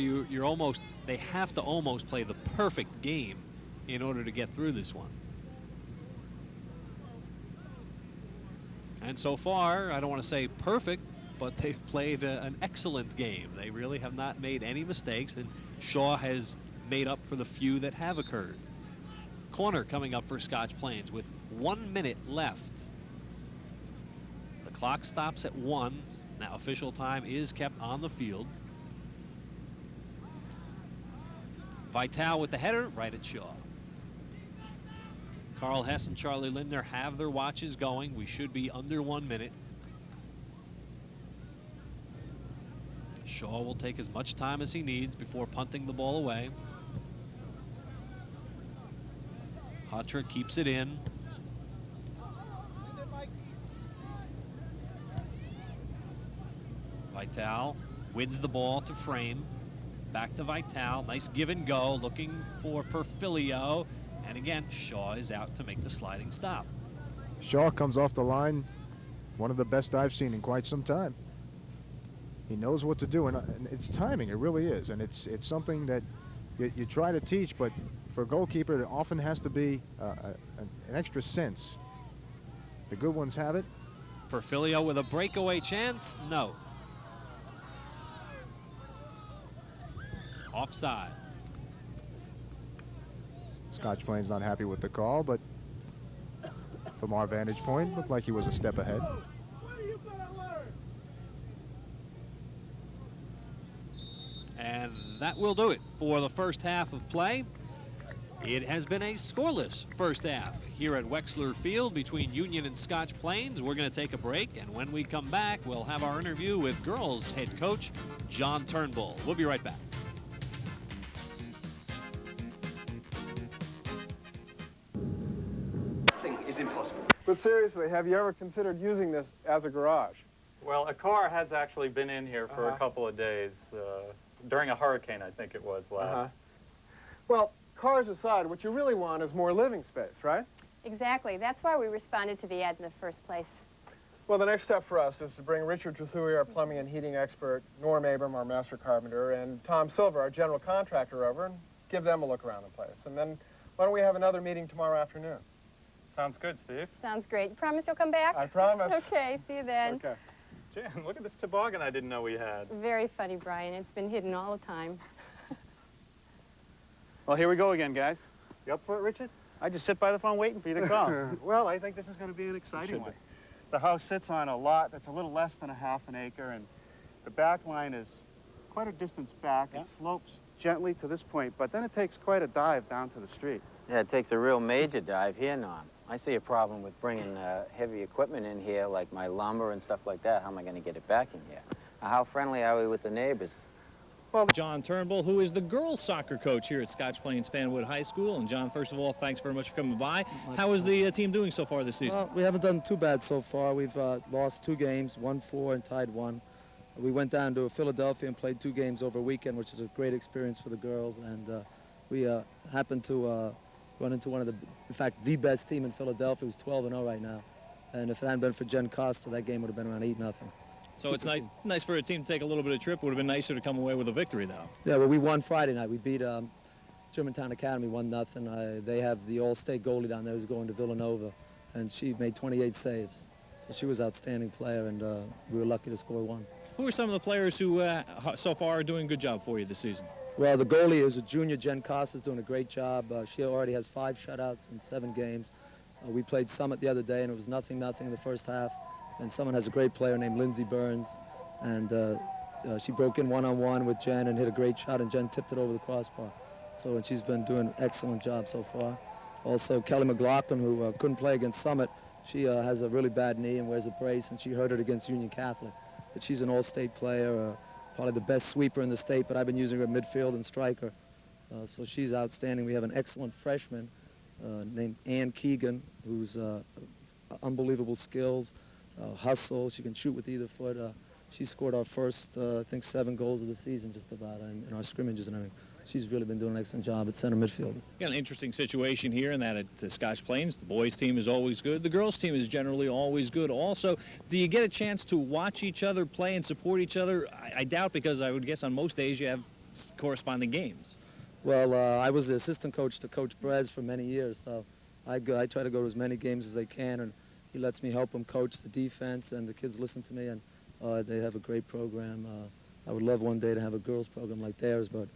they have to almost play the perfect game in order to get through this one. And so far, I don't want to say perfect, but they've played an excellent game. They really have not made any mistakes, and Shaw has made up for the few that have occurred. Corner coming up for Scotch Plains with 1 minute left. The clock stops at 1. Now official time is kept on the field. Vital with the header right at Shaw. Carl Hess and Charlie Lindner have their watches going. We should be under 1 minute. Shaw will take as much time as he needs before punting the ball away. Hatra keeps it in. Vital wins the ball to Frame. Back to Vital. Nice give and go. Looking for Perfilio. And again, Shaw is out to make the sliding stop. Shaw comes off the line, one of the best I've seen in quite some time. He knows what to do, and it's timing, it really is. And it's something that you try to teach, but for a goalkeeper, there often has to be an extra sense. The good ones have it. Perfilio with a breakaway chance, no. Offside. Scotch Plains not happy with the call, but from our vantage point, looked like he was a step ahead. And that will do it for the first half of play. It has been a scoreless first half here at Wexler Field between Union and Scotch Plains. We're going to take a break, and when we come back, we'll have our interview with girls head coach John Turnbull. We'll be right back. Is impossible. But seriously, have you ever considered using this as a garage? Well, a car has actually been in here for a couple of days during a hurricane, I think it was last. Well, cars aside, what you really want is more living space, right? Exactly. That's why we responded to the ad in the first place. Well, the next step for us is to bring Richard Trethewey, our plumbing and heating expert, Norm Abram, our master carpenter, and Tom Silver, our general contractor, over and give them a look around the place. And then why don't we have another meeting tomorrow afternoon? Sounds good, Steve. Sounds great. You promise you'll come back? I promise. Okay, see you then. Okay. Jan, look at this toboggan I didn't know we had. Very funny, Brian. It's been hidden all the time. Well, here we go again, guys. You up for it, Richard? I just sit by the phone waiting for you to call. Well, I think this is going to be an exciting one. The house sits on a lot that's a little less than a half an acre, and the back line is quite a distance back. It slopes gently to this point, but then it takes quite a dive down to the street. Yeah, it takes a real major dive here, Norm. I see a problem with bringing heavy equipment in here, like my lumber and stuff like that. How am I going to get it back in here? How friendly are we with the neighbors? Well, John Turnbull, who is the girls soccer coach here at Scotch Plains Fanwood High School. And John, first of all, thanks very much for coming by. How is the team doing so far this season? Well, we haven't done too bad so far. We've lost 2 games, won 4 and tied 1. We went down to Philadelphia and played 2 games over a weekend, which is a great experience for the girls. And we happened to run into one of the best team in Philadelphia, who's 12-0 right now. And if it hadn't been for Jen Costa, that game would have been around 8-0. So it's nice for a team to take a little bit of trip. Would have been nicer to come away with a victory, though. Yeah, well, we won Friday night. We beat Germantown Academy 1-0. They have the all-state goalie down there who's going to Villanova, and she made 28 saves. So she was an outstanding player, and we were lucky to score 1. Who are some of the players who so far are doing a good job for you this season? Well, the goalie is a junior. Jen Costa's doing a great job. She already has 5 shutouts in 7 games. We played Summit the other day, and it was 0-0 in the first half. And someone has a great player named Lindsey Burns, and she broke in one-on-one with Jen and hit a great shot, and Jen tipped it over the crossbar. So, and she's been doing an excellent job so far. Also, Kelly McLaughlin, who couldn't play against Summit, she has a really bad knee and wears a brace, and she hurt it against Union Catholic. but she's an all-state player, probably the best sweeper in the state, but I've been using her at midfield and striker. So she's outstanding. We have an excellent freshman named Ann Keegan, who's unbelievable skills, hustle. She can shoot with either foot. She scored our first, I think, 7 goals of the season just about in our scrimmages and everything. She's really been doing an excellent job at center midfield. Got an interesting situation here in that at Scotch Plains, the boys' team is always good. The girls' team is generally always good also. Do you get a chance to watch each other play and support each other? I doubt, because I would guess on most days you have corresponding games. Well, I was the assistant coach to Coach Brez for many years, so I try to go to as many games as they can, and he lets me help them coach the defense, and the kids listen to me, and they have a great program. I would love one day to have a girls program like theirs, but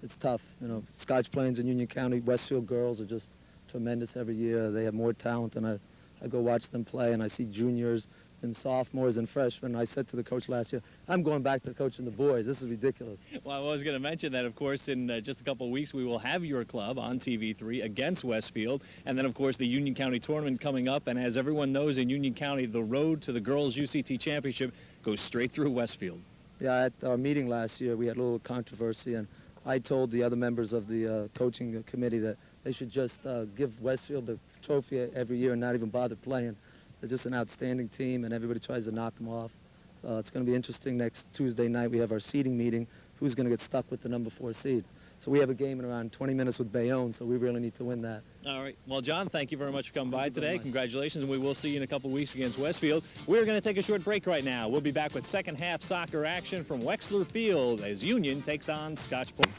it's tough. You know, Scotch Plains and Union County, Westfield girls are just tremendous every year. They have more talent, and I go watch them play, and I see juniors and sophomores and freshmen. I said to the coach last year, I'm going back to coaching the boys. This is ridiculous. Well, I was going to mention that, of course, in just a couple of weeks, we will have your club on TV3 against Westfield. And then, of course, the Union County tournament coming up. And as everyone knows, in Union County, the road to the girls' UCT championship goes straight through Westfield. Yeah, at our meeting last year, we had a little controversy, and I told the other members of the coaching committee that they should just give Westfield the trophy every year and not even bother playing. They're just an outstanding team, and everybody tries to knock them off. It's going to be interesting. Next Tuesday night, we have our seeding meeting. Who's going to get stuck with the number 4 seed? So we have a game in around 20 minutes with Bayonne, so we really need to win that. All right. Well, John, thank you very much for coming by today. Congratulations, and we will see you in a couple of weeks against Westfield. We're going to take a short break right now. We'll be back with second-half soccer action from Wexler Field as Union takes on Scotch Plains.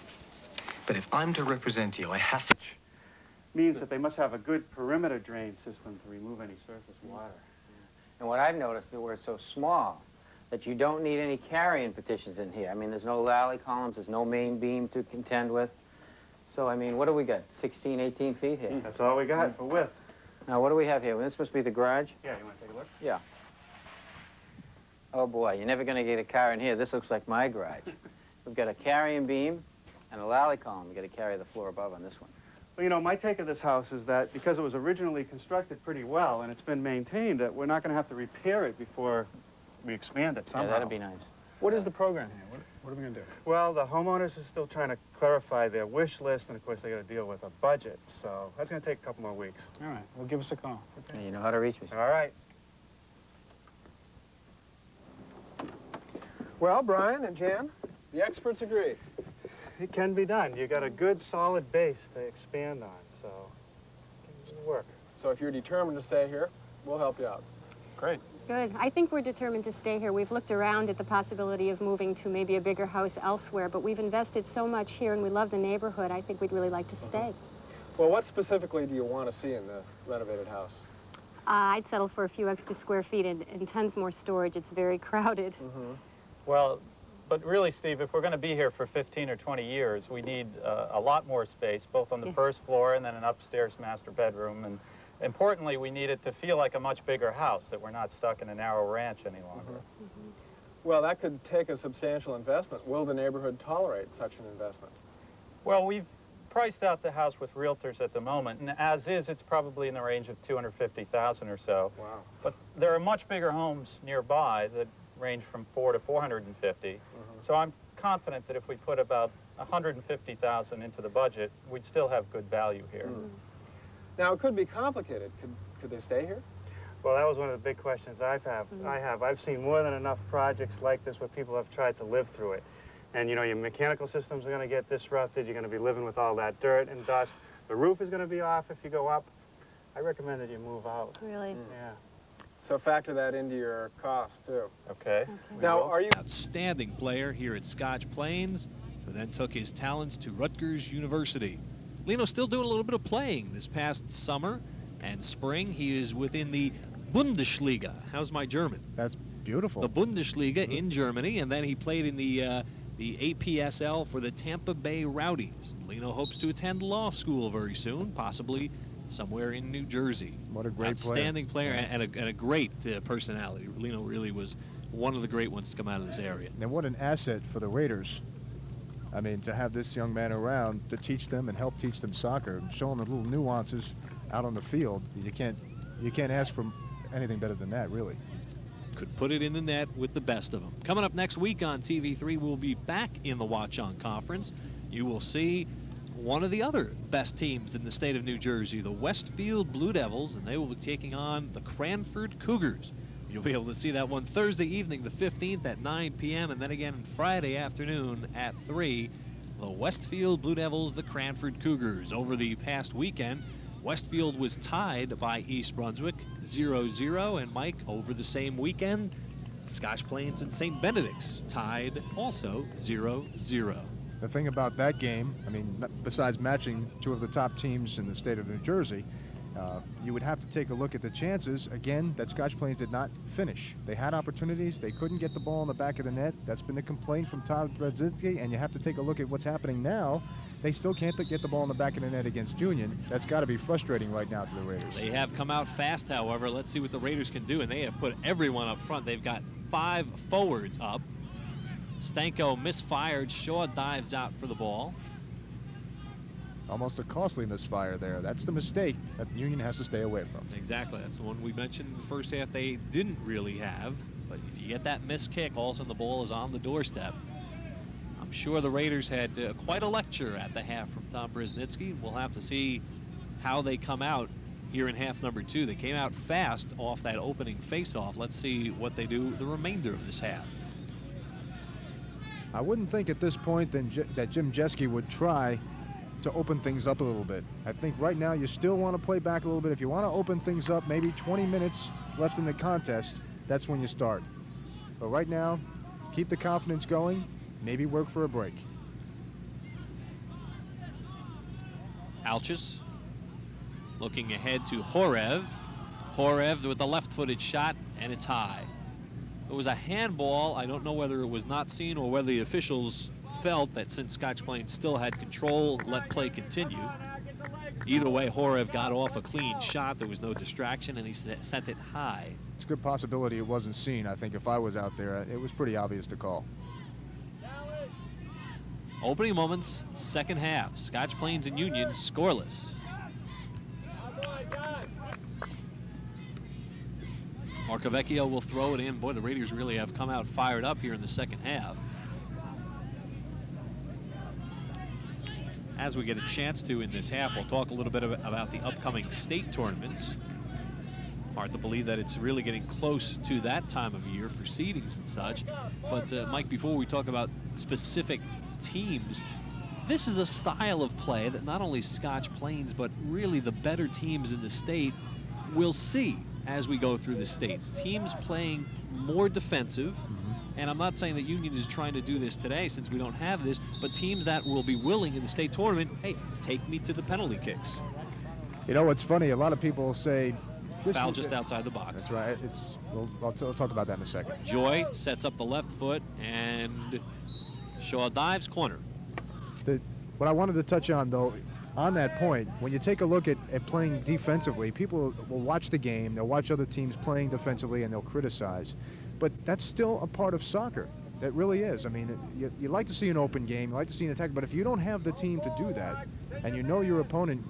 But if I'm to represent you, I have to... Means that they must have a good perimeter drain system to remove any surface water. And what I've noticed is that we're so small that you don't need any carrying petitions in here. I mean, there's no lally columns, there's no main beam to contend with. So, I mean, what do we got? 16, 18 feet here? That's all we got for width. Now, what do we have here? Well, this must be the garage? Yeah, you want to take a look? Yeah. Oh, boy, you're never going to get a car in here. This looks like my garage. We've got a carrying beam and a lally column. We've got to carry the floor above on this one. Well, you know, my take of this house is that because it was originally constructed pretty well and it's been maintained, that we're not going to have to repair it before we expand it somehow. Yeah, that'd be nice. What is the program here? What are we going to do? Well, the homeowners are still trying to clarify their wish list, and of course they got to deal with a budget, so that's going to take a couple more weeks. All right, well, give us a call. Yeah, you know how to reach me. All right. Well, Brian and Jan, the experts agree. It can be done. You got a good, solid base to expand on, so it can work. So if you're determined to stay here, we'll help you out. Great. Good. I think we're determined to stay here. We've looked around at the possibility of moving to maybe a bigger house elsewhere, but we've invested so much here and we love the neighborhood. I think we'd really like to stay. Well, what specifically do you want to see in the renovated house? I'd settle for a few extra square feet and tons more storage. It's very crowded. Well, but really, Steve, if we're going to be here for 15 or 20 years, we need a lot more space, both on the first floor and then an upstairs master bedroom. And importantly, we need it to feel like a much bigger house, that we're not stuck in a narrow ranch any longer. Well, that could take a substantial investment. Will the neighborhood tolerate such an investment? Well, we've priced out the house with realtors at the moment, and as is, it's probably in the range of $250,000 or so. Wow. But there are much bigger homes nearby that range from $400,000 to $450,000. So I'm confident that if we put about $150,000 into the budget, we'd still have good value here. Now, it could be complicated. Could they stay here? Well, that was one of the big questions I've seen more than enough projects like this where people have tried to live through it. And, you know, your mechanical systems are going to get disrupted. You're going to be living with all that dirt and dust. The roof is going to be off if you go up. I recommend that you move out. Really? Yeah. So factor that into your cost, too. Okay. Now, are you... Outstanding player here at Scotch Plains, who then took his talents to Rutgers University. Lino's still doing a little bit of playing this past summer and spring. He is within the Bundesliga. How's my German? That's beautiful. The Bundesliga in Germany, and then he played in the APSL for the Tampa Bay Rowdies. Lino hopes to attend law school very soon, possibly somewhere in New Jersey. What a great outstanding player and a great personality. Lino really was one of the great ones to come out of this area. And what an asset for the Raiders. I mean, to have this young man around to teach them and help teach them soccer, and show them the little nuances out on the field. You can't ask for anything better than that, really. could put it in the net with the best of them. Coming up next week on TV3, we'll be back in the Watch On Conference. You will see one of the other best teams in the state of New Jersey, the Westfield Blue Devils, and they will be taking on the Cranford Cougars. You'll be able to see that one Thursday evening, the 15th at 9 p.m., and then again Friday afternoon at 3. The Westfield Blue Devils, the Cranford Cougars. Over the past weekend, Westfield was tied by East Brunswick 0-0, and Mike, over the same weekend, Scotch Plains and St. Benedict's tied also 0-0. The thing about that game, I mean, besides matching two of the top teams in the state of New Jersey, you would have to take a look at the chances, again, that Scotch Plains did not finish. They had opportunities. They couldn't get the ball in the back of the net. That's been the complaint from Tom Brzezinski, and you have to take a look at what's happening now. They still can't get the ball in the back of the net against Union. That's got to be frustrating right now to the Raiders. They have come out fast, however. Let's see what the Raiders can do, and they have put everyone up front. They've got 5 forwards up. Stanko misfired. Shaw dives out for the ball. Almost a costly misfire there. That's the mistake that Union has to stay away from. Exactly. That's the one we mentioned in the first half they didn't really have. But if you get that missed kick, all of a sudden the ball is on the doorstep. I'm sure the Raiders had quite a lecture at the half from Tom Brzezinski. We'll have to see how they come out here in half number 2. They came out fast off that opening faceoff. Let's see what they do the remainder of this half. I wouldn't think at this point that Jim Jeske would try to open things up a little bit. I think right now you still want to play back a little bit. If you want to open things up, maybe 20 minutes left in the contest, that's when you start. But right now, keep the confidence going, maybe work for a break. Alchus looking ahead to Horev. Horev with the left-footed shot, and it's high. It was a handball. I don't know whether it was not seen or whether the officials felt that since Scotch Plains still had control, let play continue. Either way, Horev got off a clean shot. There was no distraction, and he sent it high. It's a good possibility it wasn't seen. I think if I was out there, it was pretty obvious to call. Opening moments, second half. Scotch Plains and Union scoreless. Marcovecchio will throw it in. Boy, the Raiders really have come out fired up here in the second half. As we get a chance to in this half, we'll talk a little bit about the upcoming state tournaments. Hard to believe that it's really getting close to that time of year for seedings and such. But Mike, before we talk about specific teams, this is a style of play that not only Scotch Plains, but really the better teams in the state will see as we go through the states. Teams playing more defensive. And I'm not saying that Union is trying to do this today since we don't have this, but teams that will be willing in the state tournament, hey, take me to the penalty kicks. You know, what's funny, a lot of people say... Foul just outside the box. That's right. I'll talk about that in a second. Joy sets up the left foot, and Shaw dives, corner. What I wanted to touch on, though, on that point, when you take a look at playing defensively, people will watch the game, they'll watch other teams playing defensively, and they'll criticize. But that's still a part of soccer. That really is. I mean, you like to see an open game, you like to see an attack, but if you don't have the team to do that, and you know your opponent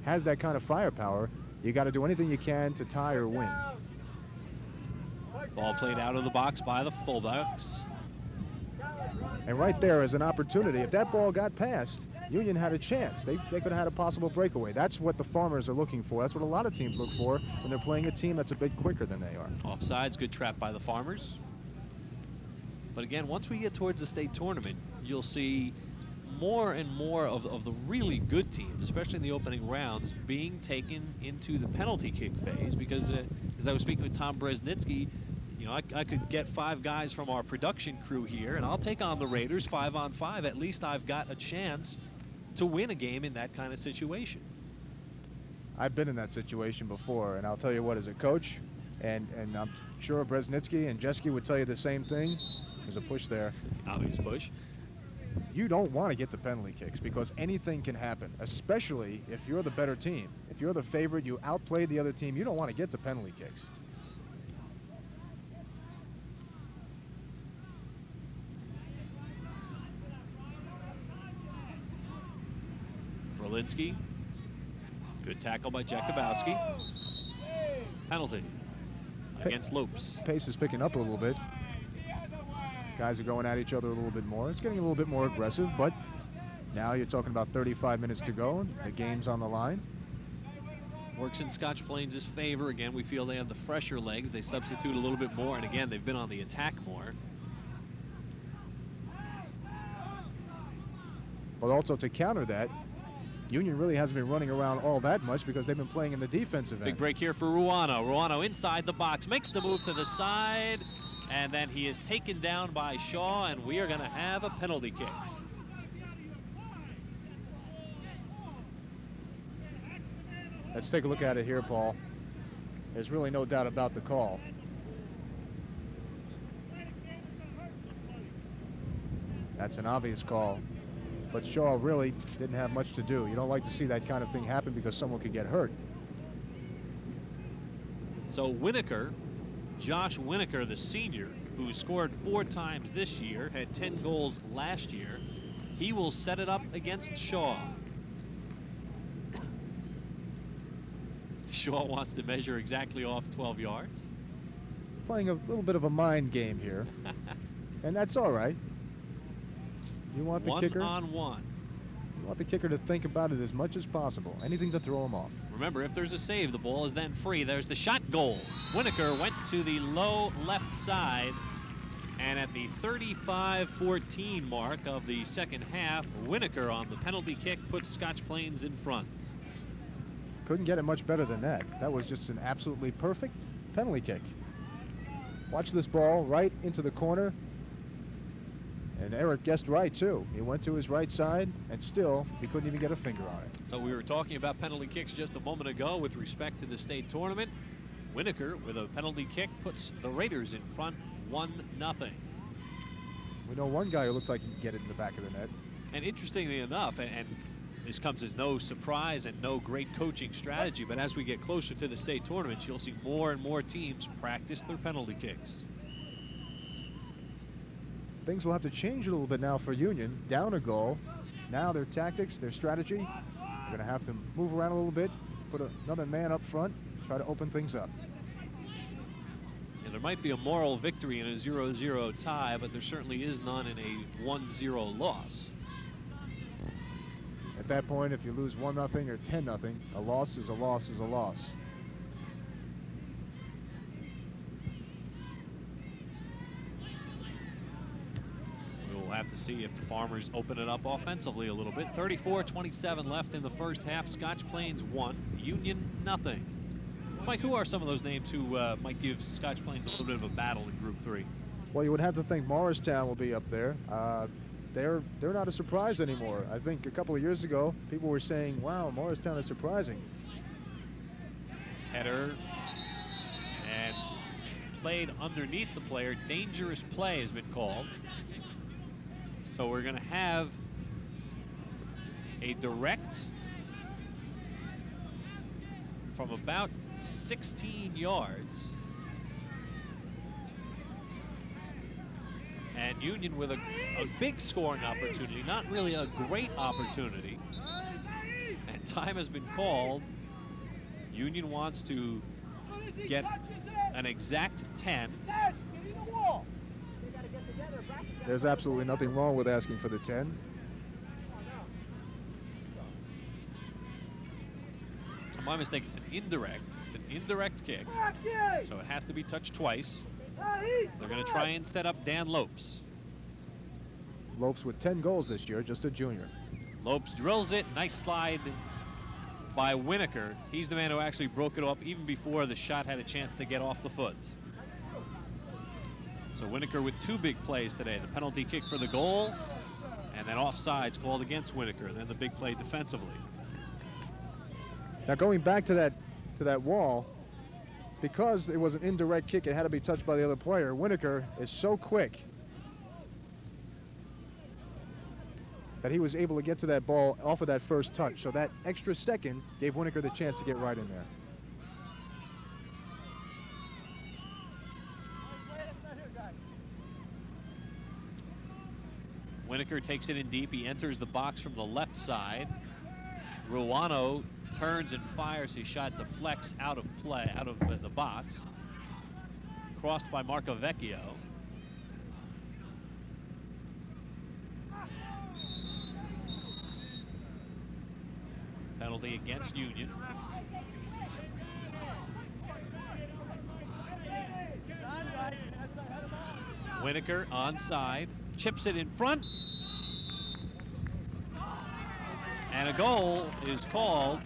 has that kind of firepower, you got to do anything you can to tie or win. Ball played out of the box by the fullbacks. And right there is an opportunity. If that ball got passed, Union had a chance. They could have had a possible breakaway. That's what the Farmers are looking for. That's what a lot of teams look for when they're playing a team that's a bit quicker than they are. Offsides, good trap by the Farmers. But again, once we get towards the state tournament, you'll see more and more of the really good teams, especially in the opening rounds, being taken into the penalty kick phase because as I was speaking with Tom Brzezinski, you know, I could get 5 guys from our production crew here, and I'll take on the Raiders 5-on-5. At least I've got a chance to win a game in that kind of situation. I've been in that situation before, and I'll tell you what, as a coach, and I'm sure Brzezinski and Jeske would tell you the same thing. There's a push there. Obvious push. You don't want to get the penalty kicks because anything can happen, especially if you're the better team. If you're the favorite, you outplayed the other team, you don't want to get the penalty kicks. Brelinsky. Good tackle by Jakubowski. Penalty against Lopes. Pace is picking up a little bit. Guys are going at each other a little bit more. It's getting a little bit more aggressive, but now you're talking about 35 minutes to go. The game's on the line. Works in Scotch Plains' favor. Again, we feel they have the fresher legs. They substitute a little bit more, and again, they've been on the attack more. But also to counter that, Union really hasn't been running around all that much because they've been playing in the defensive end. Big break here for Ruano. Ruano inside the box, makes the move to the side, and then he is taken down by Shaw, and we are going to have a penalty kick. Let's take a look at it here, Paul. There's really no doubt about the call. That's an obvious call. But Shaw really didn't have much to do. You don't like to see that kind of thing happen because someone could get hurt. So Winneker, Josh Winneker, the senior, who scored 4 times this year, had 10 goals last year, he will set it up against Shaw. Shaw wants to measure exactly off 12 yards. Playing a little bit of a mind game here. And that's all right. You want the kicker? 1-on-1. You want the kicker to think about it as much as possible. Anything to throw him off. Remember, if there's a save, the ball is then free. There's the shot goal. Winneker went to the low left side, and at the 35-14 mark of the second half, Winneker on the penalty kick puts Scotch Plains in front. Couldn't get it much better than that. That was just an absolutely perfect penalty kick. Watch this ball right into the corner. And Eric guessed right, too. He went to his right side, and still, he couldn't even get a finger on it. So we were talking about penalty kicks just a moment ago with respect to the state tournament. Winneker, with a penalty kick, puts the Raiders in front 1-0. We know one guy who looks like he can get it in the back of the net. And interestingly enough, and this comes as no surprise and no great coaching strategy, but as we get closer to the state tournaments, you'll see more and more teams practice their penalty kicks. Things will have to change a little bit now for Union. Down a goal. Now their tactics, their strategy, they're going to have to move around a little bit, put another man up front, try to open things up. And there might be a moral victory in a 0-0 tie, but there certainly is none in a 1-0 loss. At that point, if you lose 1-0 or 10-0, a loss is a loss is a loss. We'll have to see if the Farmers open it up offensively a little bit. 34-27 left in the first half. Scotch Plains 1, Union 0. Mike, who are some of those names who might give Scotch Plains a little bit of a battle in Group 3? Well, you would have to think Morristown will be up there. They're not a surprise anymore. I think a couple of years ago, people were saying, wow, Morristown is surprising. Header and played underneath the player. Dangerous play has been called. So we're going to have a direct from about 16 yards. And Union with a big scoring opportunity, not really a great opportunity. And time has been called. Union wants to get an exact 10. There's absolutely nothing wrong with asking for the 10. My mistake, it's an indirect. It's an indirect kick. So it has to be touched twice. They're going to try and set up Dan Lopes. Lopes with 10 goals this year, just a junior. Lopes drills it. Nice slide by Winneker. He's the man who actually broke it up even before the shot had a chance to get off the foot. So Winneker with 2 big plays today. The penalty kick for the goal, and then offsides called against Winneker. Then the big play defensively. Now going back to that wall, because it was an indirect kick, it had to be touched by the other player. Winneker is so quick that he was able to get to that ball off of that first touch. So that extra second gave Winneker the chance to get right in there. Winneker takes it in deep. He enters the box from the left side. Ruano turns and fires. His shot deflects out of play, out of the box. crossed by Marcovecchio. Penalty against Union. Winneker onside, chips it in front. And a goal is called.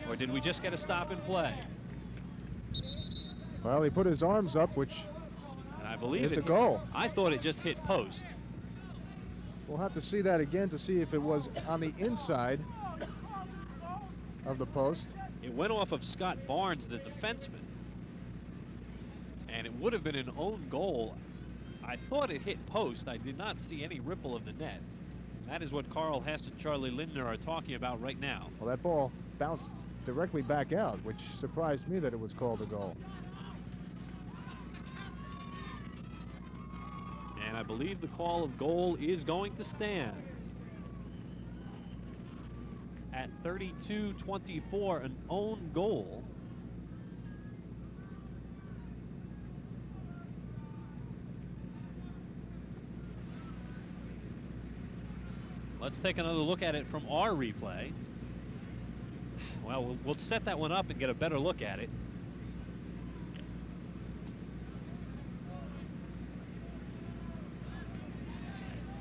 Or did we just get a stop and play? Well, he put his arms up, which and I believe is a goal. I thought it just hit post. We'll have to see that again to see if it was on the inside of the post. It went off of Scott Barnes, the defenseman. And it would have been an own goal. I thought it hit post. I did not see any ripple of the net. That is what Carl Hess and Charlie Lindner are talking about right now. Well, that ball bounced directly back out, which surprised me that it was called a goal. And I believe the call of goal is going to stand. At 32-24, an own goal. Let's take another look at it from our replay. Well, we'll set that one up and get a better look at it.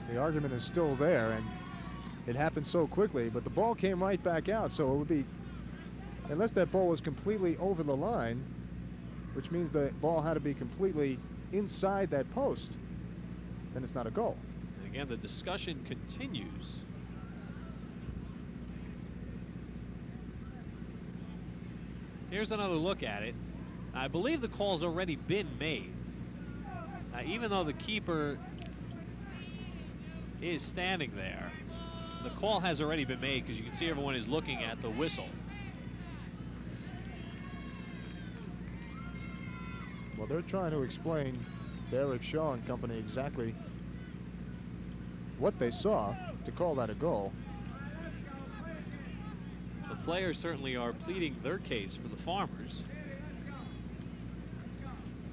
The argument is still there, and it happened so quickly, but the ball came right back out, so it would be, unless that ball was completely over the line, which means the ball had to be completely inside that post, then it's not a goal. And again, the discussion continues. Here's another look at it. I believe the call's already been made. Even though the keeper is standing there, the call has already been made because you can see everyone is looking at the whistle. Well, they're trying to explain to Eric Shaw and company exactly what they saw to call that a goal. The players certainly are pleading their case for the Farmers.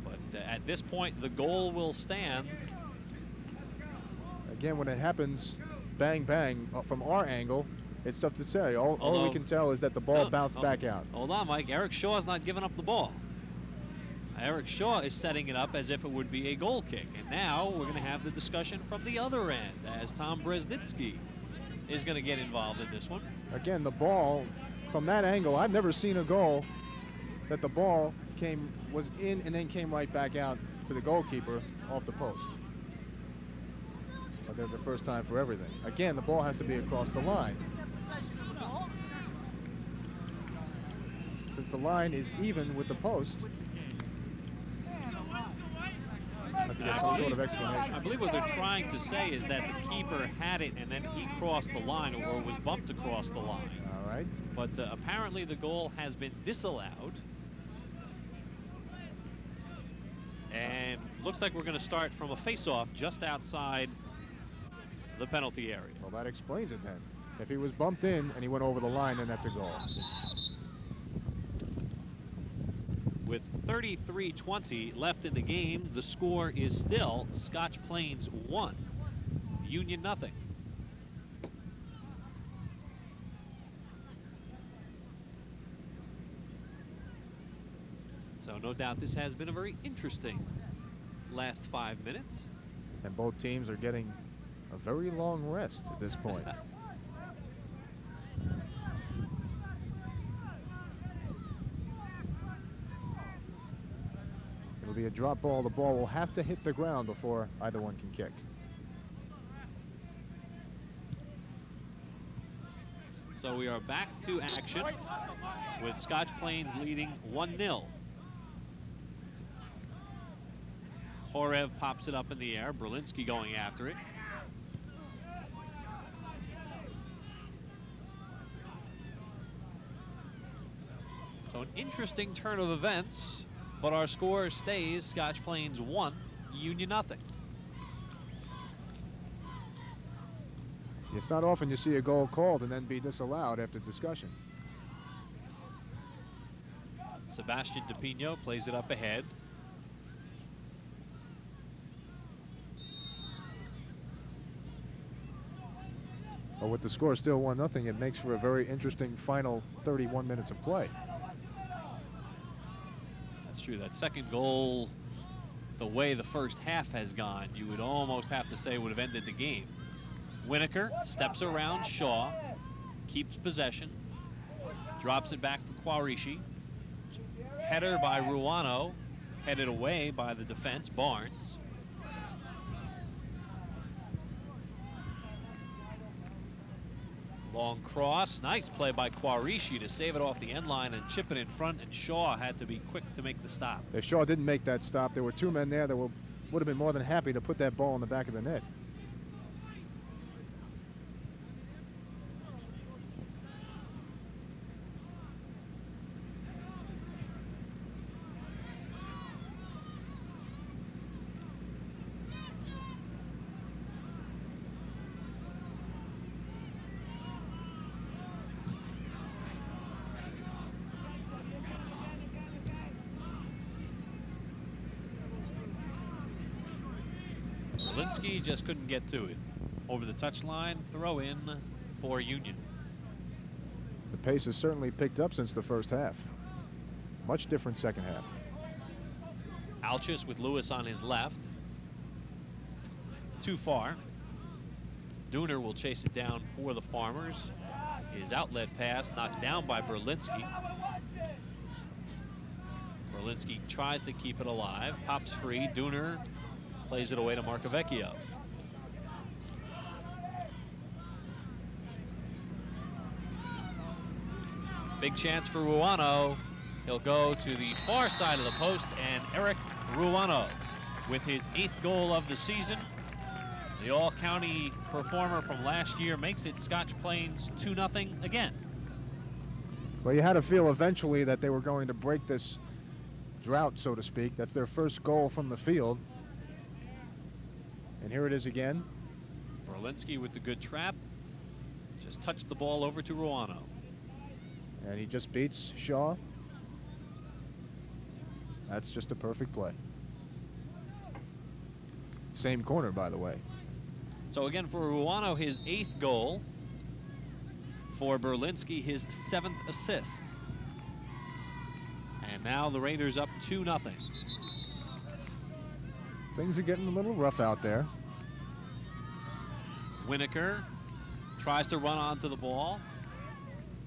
But at this point, the goal will stand. Again, when it happens, bang, bang, from our angle, it's tough to say. All we can tell is that the ball bounced back out. Hold on, Mike. Eric Shaw's not giving up the ball. Eric Shaw is setting it up as if it would be a goal kick. And now we're going to have the discussion from the other end as Tom Brezhnitsky is going to get involved in this one. Again, the ball, from that angle, I've never seen a goal that the ball was in and then came right back out to the goalkeeper off the post. But there's a first time for everything. Again, the ball has to be across the line. Since the line is even with the post, I have to get some sort of explanation. I believe what they're trying to say is that the keeper had it and then he crossed the line or was bumped across the line. All right. But apparently the goal has been disallowed. And looks like we're going to start from a face-off just outside the penalty area. Well, that explains it then. If he was bumped in and he went over the line, then that's a goal. With 33-20 left in the game, the score is still Scotch Plains 1, Union nothing. So no doubt this has been a very interesting last 5 minutes. And both teams are getting a very long rest at this point. It'll be a drop ball. The ball will have to hit the ground before either one can kick. So we are back to action with Scotch Plains leading 1-0. Horev pops it up in the air. Brelinsky going after it. So an interesting turn of events, but our score stays Scotch Plains 1, Union nothing. It's not often you see a goal called and then be disallowed after discussion. Sebastian DePino plays it up ahead. But with the score still 1-0, it makes for a very interesting final 31 minutes of play. That's true. That second goal, the way the first half has gone, you would almost have to say would have ended the game. Winneker steps around Shaw, keeps possession, drops it back for Quaraishi. Header by Ruano, headed away by the defense, Barnes. Long cross, nice play by Quaraishi to save it off the end line and chip it in front, and Shaw had to be quick to make the stop. If Shaw didn't make that stop, there were two men there that would have been more than happy to put that ball in the back of the net. Brelinsky just couldn't get to it. Over the touchline, throw in for Union. The pace has certainly picked up since the first half. Much different second half. Alchus with Lewis on his left. Too far. Dooner will chase it down for the Farmers. His outlet pass knocked down by Brelinsky. Brelinsky tries to keep it alive. Pops free. Dooner plays it away to Marcovecchio. Big chance for Ruano. He'll go to the far side of the post, and Eric Ruano with his 8th goal of the season. The all-county performer from last year makes it Scotch Plains 2-0 again. Well, you had to feel eventually that they were going to break this drought, so to speak. That's their first goal from the field. And here it is again. Brelinsky with the good trap. Just touched the ball over to Ruano. And he just beats Shaw. That's just a perfect play. Same corner, by the way. So again, for Ruano, his 8th goal. For Brelinsky, his 7th assist. And now the Raiders up 2-0. Things are getting a little rough out there. Winneker tries to run onto the ball,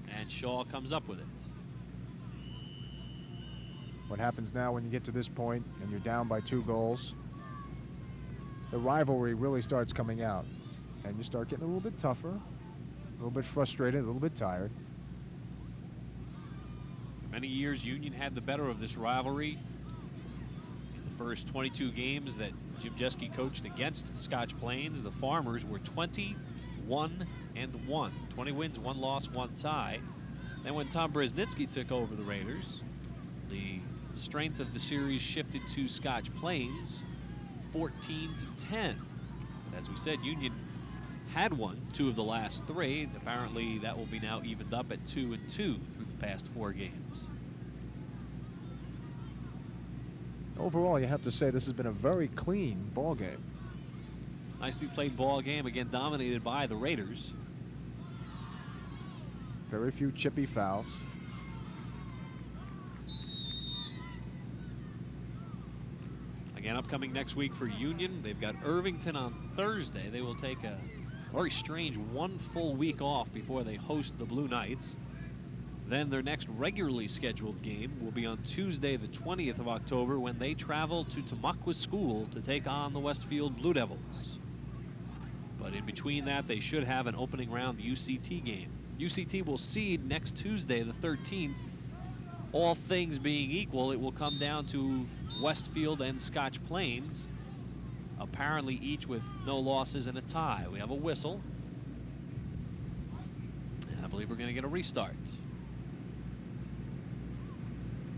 and Shaw comes up with it. What happens now when you get to this point and you're down by 2 goals? The rivalry really starts coming out, and you start getting a little bit tougher, a little bit frustrated, a little bit tired. For many years, Union had the better of this rivalry. First 22 games that Jim Jeske coached against Scotch Plains, the Farmers were 20-1-1. 20 wins, 1 loss, 1 tie. Then when Tom Breznicki took over the Raiders, the strength of the series shifted to Scotch Plains, 14-10. As we said, Union had won 2 of the last 3. Apparently that will be now evened up at 2-2 through the past 4 games. Overall, you have to say this has been a very clean ball game. Nicely played ball game, again dominated by the Raiders. Very few chippy fouls. Again, upcoming next week for Union, they've got Irvington on Thursday. They will take a very strange 1 full week off before they host the Blue Knights. Then their next regularly scheduled game will be on Tuesday, the 20th of October, when they travel to Tamaqua School to take on the Westfield Blue Devils. But in between that, they should have an opening round UCT game. UCT will seed next Tuesday, the 13th. All things being equal, it will come down to Westfield and Scotch Plains, apparently each with no losses and a tie. We have a whistle, and I believe we're going to get a restart.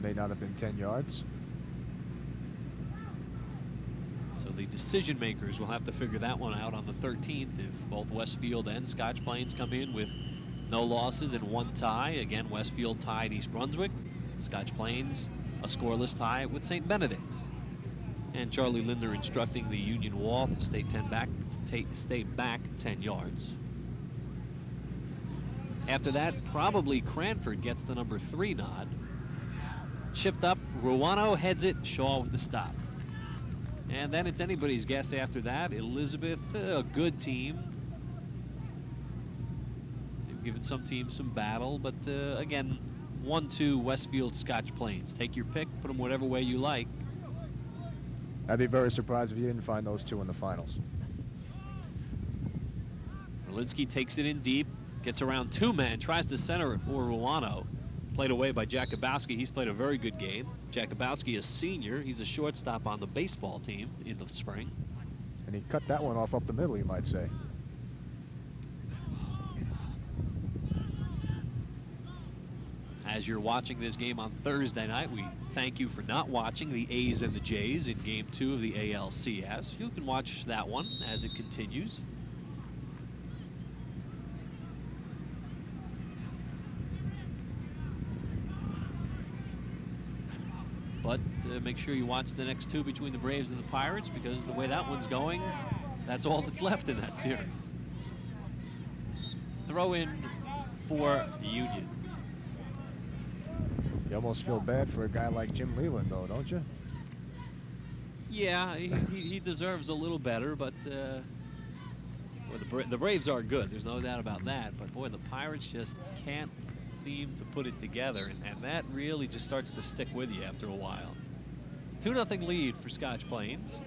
May not have been 10 yards. So the decision makers will have to figure that one out on the 13th if both Westfield and Scotch Plains come in with no losses and 1 tie. Again, Westfield tied East Brunswick. Scotch Plains, a scoreless tie with St. Benedict's. And Charlie Linder instructing the Union Wall to stay back 10 yards. After that, probably Cranford gets the number 3 nod. Chipped up, Ruano heads it, Shaw with the stop. And then it's anybody's guess after that. Elizabeth, a good team. They've given some teams some battle, but again, 1-2 Westfield Scotch Plains. Take your pick, put them whatever way you like. I'd be very surprised if you didn't find those two in the finals. Brelinsky takes it in deep, gets around 2 men, tries to center it for Ruano. Played away by Jakubowski. He's played a very good game. Jakubowski is senior. He's a shortstop on the baseball team in the spring. And he cut that one off up the middle, you might say. As you're watching this game on Thursday night, we thank you for not watching the A's and the Jays in Game 2 of the ALCS. You can watch that one as it continues. But make sure you watch the next 2 between the Braves and the Pirates, because the way that one's going, that's all that's left in that series. Throw in for Union. You almost feel bad for a guy like Jim Leland, though, don't you? Yeah, he deserves a little better, but boy, the Braves are good. There's no doubt about that. But boy, the Pirates just can't seem to put it together, and that really just starts to stick with you after a while. 2-0 lead for Scotch Plains.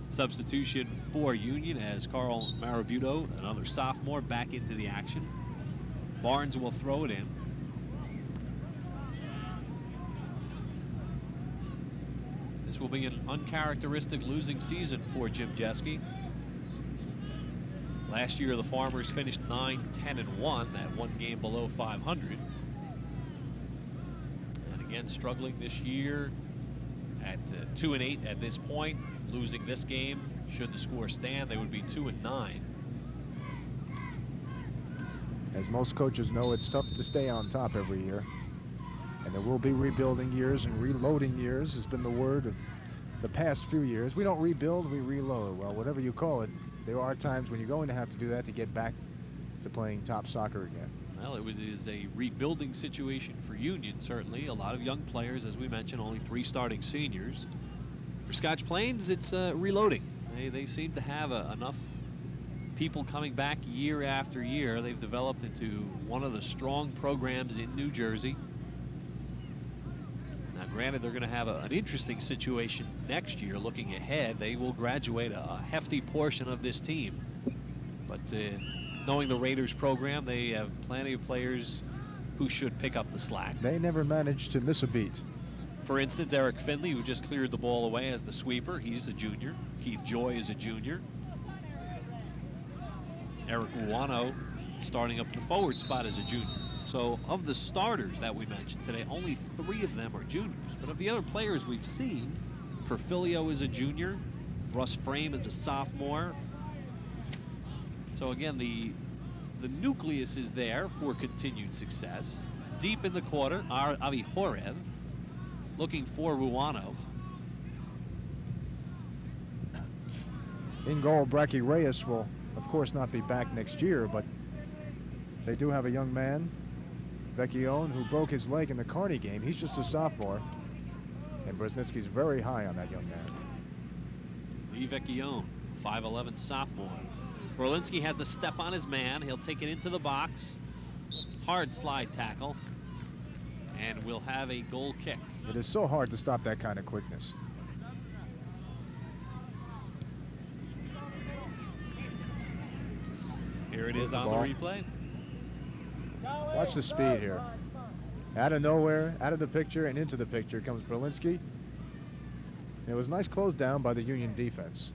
Substitution for Union as Carl Marabuto, another sophomore, back into the action. Barnes will throw it in. This will be an uncharacteristic losing season for Jim Jeske. Last year, the Farmers finished 9-10-1, that 1 game below 500. And again, struggling this year at 2-8 at this point. Losing this game, should the score stand, they would be 2-9. As most coaches know, it's tough to stay on top every year. And there will be rebuilding years and reloading years has been the word of the past few years. We don't rebuild, we reload. Well, whatever you call it, there are times when you're going to have to do that to get back to playing top soccer again. Well, it is a rebuilding situation for Union, certainly. A lot of young players, as we mentioned, only 3 starting seniors. For Scotch Plains, it's reloading. They seem to have enough people coming back year after year. They've developed into one of the strong programs in New Jersey. Now, granted, they're going to have an interesting situation next year. Looking ahead, they will graduate a hefty portion of this team. But knowing the Raiders program, they have plenty of players who should pick up the slack. They never managed to miss a beat. For instance, Eric Finley, who just cleared the ball away as the sweeper. He's a junior. Keith Joy is a junior. Eric Ruano starting up in the forward spot as a junior. So of the starters that we mentioned today, only 3 of them are juniors. But of the other players we've seen, Perfilio is a junior. Russ Frame is a sophomore. So again, the nucleus is there for continued success. Deep in the quarter, Avi Horev looking for Ruano. In goal, Brackie Reyes will, of course, not be back next year, but they do have a young man, Vecchione, who broke his leg in the Kearney game. He's just a sophomore, and Brzezinski's very high on that young man. Lee Vecchione, 5'11" sophomore. Brelinsky has a step on his man. He'll take it into the box. Hard slide tackle, and we'll have a goal kick. It is so hard to stop that kind of quickness. Here it is on the replay. Watch the speed here. Out of nowhere, out of the picture, and into the picture comes Brelinsky. It was a nice close down by the Union defense.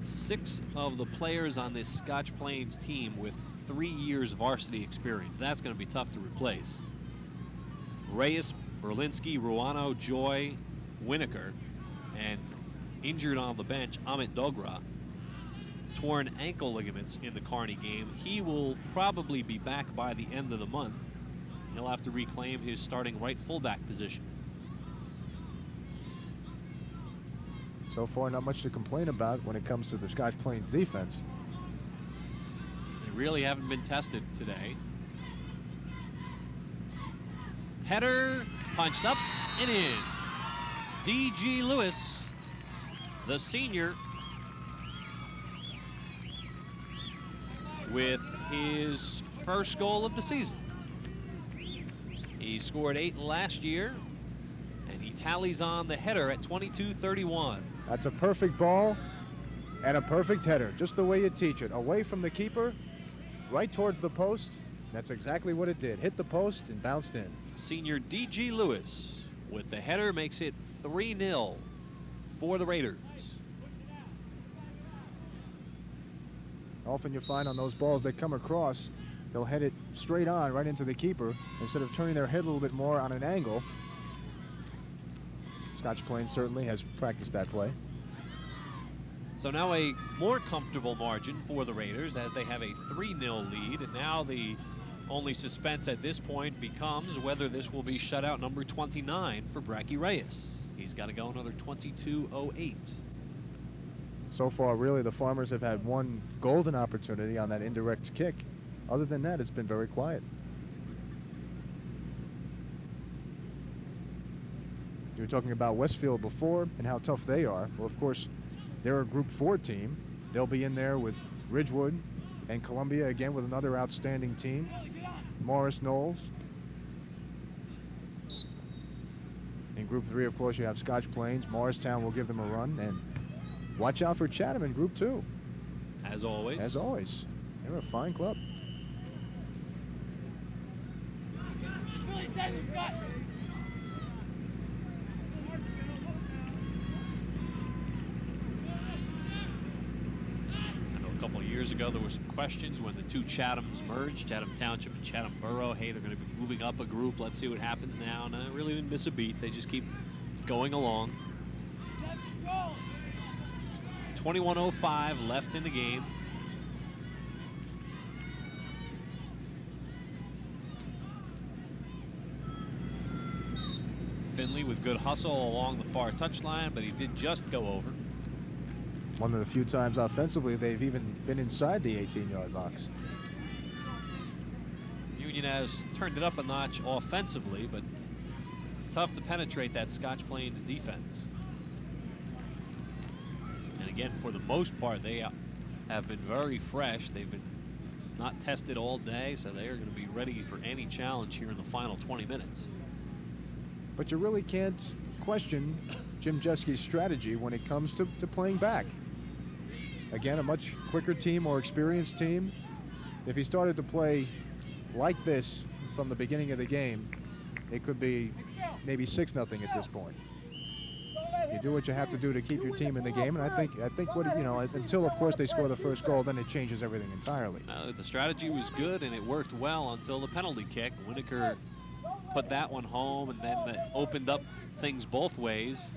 6 of the players on this Scotch Plains team with 3 years varsity experience. That's going to be tough to replace. Reyes, Brelinsky, Ruano, Joy, Winneker, and injured on the bench, Amit Dogra, torn ankle ligaments in the Kearney game. He will probably be back by the end of the month. He'll have to reclaim his starting right fullback position. So far, not much to complain about when it comes to the Scotch Plains defense. They really haven't been tested today. Header punched up and in. D.G.Lewis, the senior, with his first goal of the season. He scored 8 last year, and he tallies on the header at 22-31. That's a perfect ball and a perfect header, just the way you teach it. Away from the keeper, right towards the post. That's exactly what it did. Hit the post and bounced in. Senior D.G.Lewis with the header makes it 3-0 for the Raiders. Often you find on those balls that come across, they'll head it straight on right into the keeper instead of turning their head a little bit more on an angle. Scotch Plains certainly has practiced that play. So now a more comfortable margin for the Raiders as they have a 3-0 lead. And now the only suspense at this point becomes whether this will be shutout number 29 for Brackie Reyes. He's got to go another 22:08. So far, really, the Farmers have had one golden opportunity on that indirect kick. Other than that, it's been very quiet. You were talking about Westfield before and how tough they are. Well, of course, they're a Group 4 team. They'll be in there with Ridgewood and Columbia again with another outstanding team. Morris Knowles. In Group 3, of course, you have Scotch Plains. Morristown will give them a run. And watch out for Chatham in Group 2. As always. As always. They're a fine club. Years ago, there were some questions when the two Chathams merged, Chatham Township and Chatham Borough. Hey, they're going to be moving up a group. Let's see what happens now. And I really didn't miss a beat. They just keep going along. 21:05 left in the game. Finley with good hustle along the far touchline, but he did just go over. One of the few times offensively they've even been inside the 18-yard box. Union has turned it up a notch offensively, but it's tough to penetrate that Scotch Plains defense. And again, for the most part, they have been very fresh. They've been not tested all day, so they are going to be ready for any challenge here in the final 20 minutes. But you really can't question Jim Jeski's strategy when it comes to playing back. Again, a much quicker team, more experienced team. If he started to play like this from the beginning of the game, it could be maybe 6-0 at this point. You do what you have to do to keep your team in the game, and I think what, you know, until of course they score the first goal, then it changes everything entirely. The strategy was good and it worked well until the penalty kick. Winneker put that one home, and then that opened up things both ways.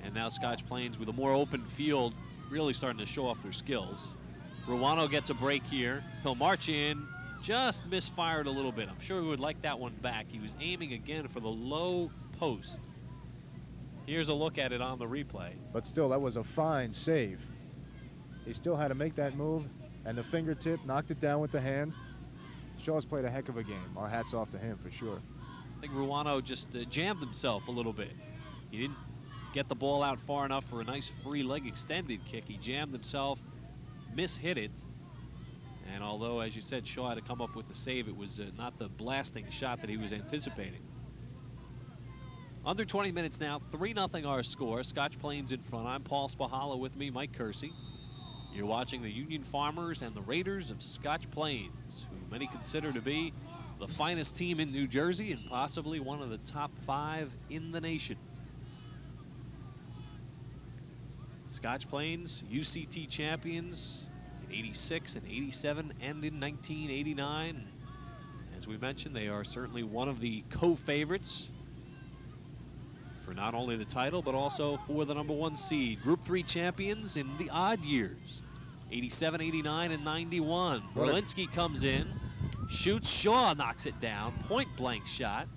And now Scotch Plains with a more open field, really starting to show off their skills. Ruano gets a break here. He'll march in, just misfired a little bit. I'm sure he would like that one back. He was aiming again for the low post. Here's a look at it on the replay. But still, that was a fine save. He still had to make that move, and the fingertip knocked it down with the hand. Shaw's played a heck of a game. Our hats off to him for sure. I think Ruano just jammed himself a little bit. He didn't get the ball out far enough for a nice free leg extended kick. He jammed himself, mishit it. And although, as you said, Shaw had to come up with the save, it was not the blasting shot that he was anticipating. Under 20 minutes now, 3-0 our score. Scotch Plains in front. I'm Paul Spahala, with me, Mike Kersey. You're watching the Union Farmers and the Raiders of Scotch Plains, who many consider to be the finest team in New Jersey and possibly one of the top 5 in the nation. Scotch Plains, UCT champions in '86 and '87 and in 1989. As we mentioned, they are certainly one of the co-favorites for not only the title, but also for the #1 seed. Group 3 champions in the odd years, 87, 89, and 91. Brelinsky comes in, shoots, Shaw knocks it down, point-blank shot.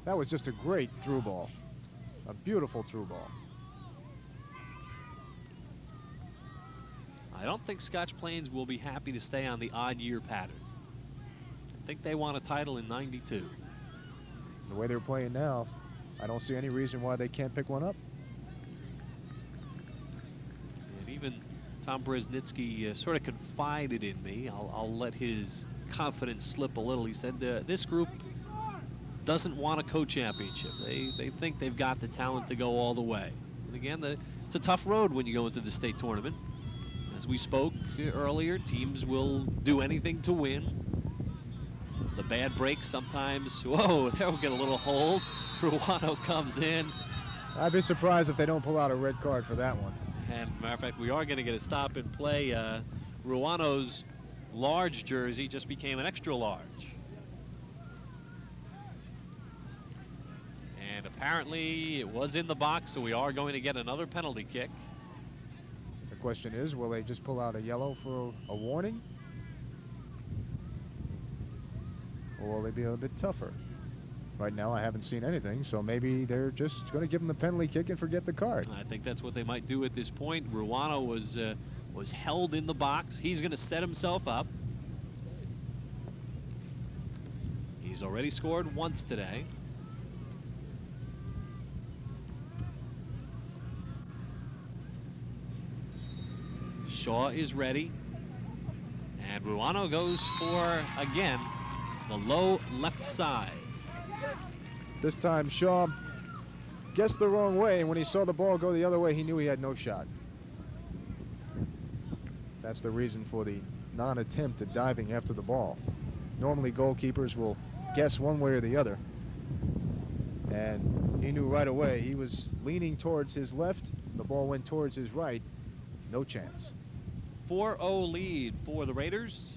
That was just a great through ball, a beautiful through ball. I don't think Scotch Plains will be happy to stay on the odd year pattern. I think they want a title in 92. The way they're playing now, I don't see any reason why they can't pick one up. And even Tom Brezhnitsky sort of confided in me. I'll let his confidence slip a little. He said this group doesn't want a co-championship. They think they've got the talent to go all the way. And again, it's a tough road when you go into the state tournament. As we spoke earlier, teams will do anything to win. The bad breaks sometimes, whoa, there we'll get a little hold. Ruano comes in. I'd be surprised if they don't pull out a red card for that one. And matter of fact, we are going to get a stop and play. Ruano's large jersey just became an extra large. And apparently it was in the box, so we are going to get another penalty kick. The question is, will they just pull out a yellow for a warning? Or will they be a bit tougher? Right now, I haven't seen anything, so maybe they're just going to give him the penalty kick and forget the card. I think that's what they might do at this point. Ruano was held in the box. He's going to set himself up. He's already scored once today. Shaw is ready. And Ruano goes for, again, the low left side. This time Shaw guessed the wrong way, and when he saw the ball go the other way, he knew he had no shot. That's the reason for the non-attempt at diving after the ball. Normally goalkeepers will guess one way or the other. And he knew right away. He was leaning towards his left. The ball went towards his right. No chance. 4-0 lead for the Raiders.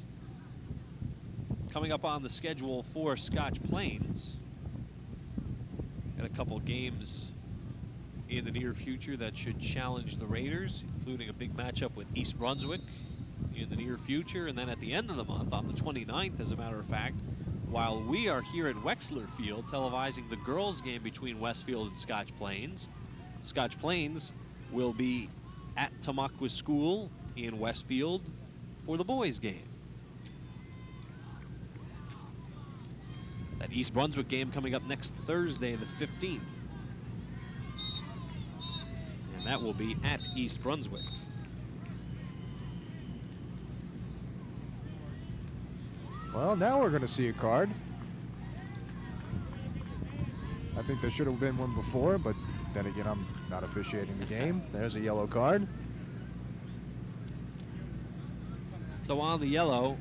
Coming up on the schedule for Scotch Plains. Got a couple games in the near future that should challenge the Raiders, including a big matchup with East Brunswick in the near future. And then at the end of the month, on the 29th, as a matter of fact, while we are here at Wexler Field televising the girls' game between Westfield and Scotch Plains, Scotch Plains will be at Tamaqua School in Westfield for the boys' game. That East Brunswick game coming up next Thursday, the 15th. And that will be at East Brunswick. Well, now we're going to see a card. I think there should have been one before, but then again, I'm not officiating the game. There's a yellow card. So on the yellow,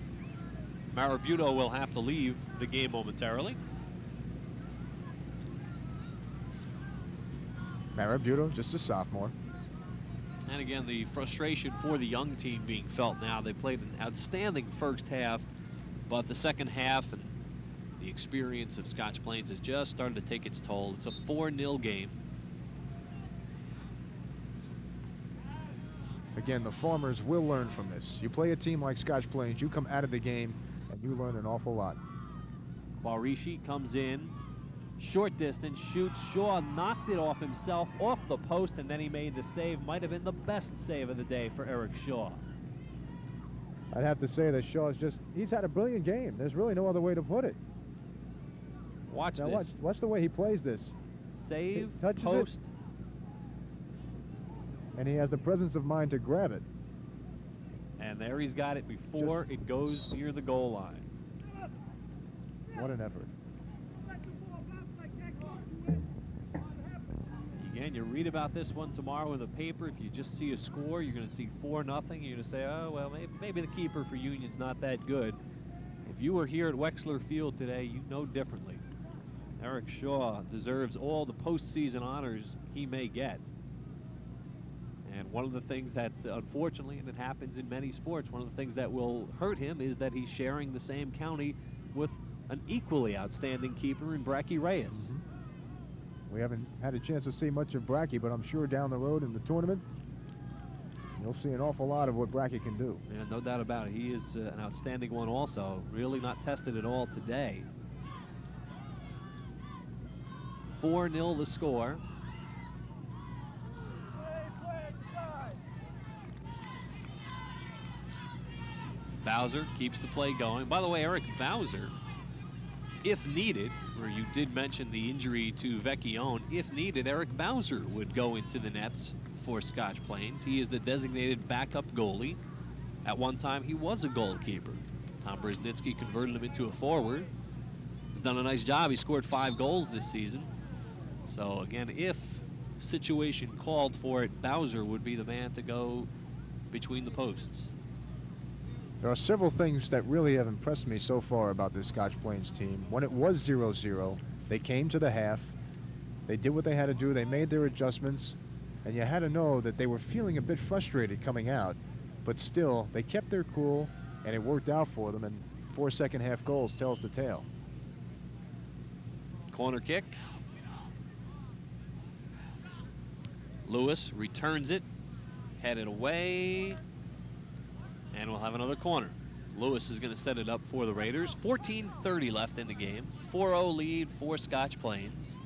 Marabuto will have to leave the game momentarily. Marabuto, just a sophomore. And again, the frustration for the young team being felt now. They played an outstanding first half, but the second half and the experience of Scotch Plains has just started to take its toll. It's a 4-0 game. Again, the Farmers will learn from this. You play a team like Scotch Plains, you come out of the game, and you learn an awful lot. Quaraishi comes in, short distance, shoots. Shaw knocked it off himself, off the post, and then he made the save. Might have been the best save of the day for Eric Shaw. I'd have to say that Shaw's he's had a brilliant game. There's really no other way to put it. Watch now this. Watch the way he plays this. Save, touches post. It, and he has the presence of mind to grab it. And there he's got it before it goes near the goal line. What an effort. Again, you read about this one tomorrow in the paper. If you just see a score, you're going to see 4-0. You're going to say, oh, well, maybe the keeper for Union's not that good. If you were here at Wexler Field today, you know differently. Eric Shaw deserves all the postseason honors he may get. And one of the things that, unfortunately, and it happens in many sports, one of the things that will hurt him is that he's sharing the same county with an equally outstanding keeper in Brackie Reyes. We haven't had a chance to see much of Brackie, but I'm sure down the road in the tournament, you'll see an awful lot of what Brackie can do. Yeah, no doubt about it. He is an outstanding one also. Really not tested at all today. 4-0 the score. Bowser keeps the play going. By the way, Eric Bowser, if needed, or you did mention the injury to Vecchione, if needed, Eric Bowser would go into the nets for Scotch Plains. He is the designated backup goalie. At one time, he was a goalkeeper. Tom Brzezinski converted him into a forward. He's done a nice job. He scored 5 goals this season. So again, if situation called for it, Bowser would be the man to go between the posts. There are several things that really have impressed me so far about this Scotch Plains team. When it was 0-0, they came to the half. They did what they had to do. They made their adjustments. And you had to know that they were feeling a bit frustrated coming out. But still, they kept their cool, and it worked out for them. And 4 second-half goals tells the tale. Corner kick. Lewis returns it, headed away, and we'll have another corner. Lewis is going to set it up for the Raiders. 14:30 left in the game. 4-0 lead for Scotch Plains.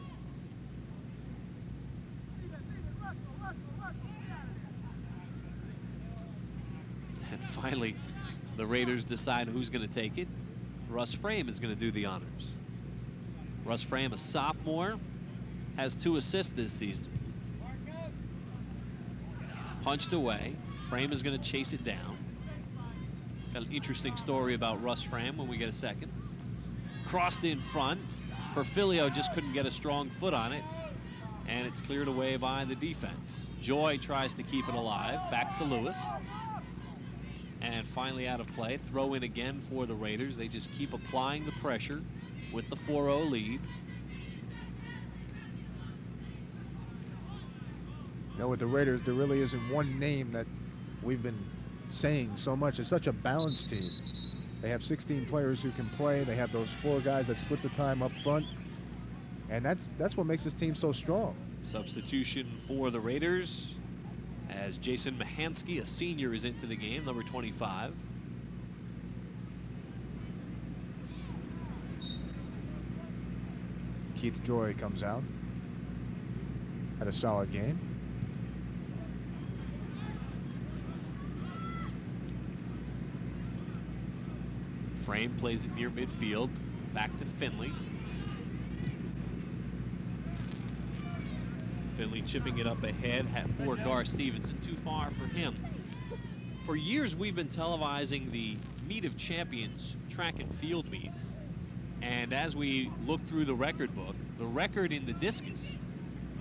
And finally, the Raiders decide who's going to take it. Russ Frame is going to do the honors. Russ Frame, a sophomore, has 2 assists this season. Punched away. Frame is going to chase it down. Got an interesting story about Russ Frame when we get a second. Crossed in front. Perfilio just couldn't get a strong foot on it, and it's cleared away by the defense. Joy tries to keep it alive. Back to Lewis. And finally out of play. Throw in again for the Raiders. They just keep applying the pressure with the 4-0 lead. You know, with the Raiders, there really isn't one name that we've been saying so much. It's such a balanced team. They have 16 players who can play. They have those 4 guys that split the time up front. And that's what makes this team so strong. Substitution for the Raiders as Jason Mahansky, a senior, is into the game, number 25. Keith Joy comes out. Had a solid game. Frame plays it near midfield. Back to Finley. Finley chipping it up ahead for Gar Stevenson. Too far for him. For years, we've been televising the Meet of Champions track and field meet. And as we look through the record book, the record in the discus,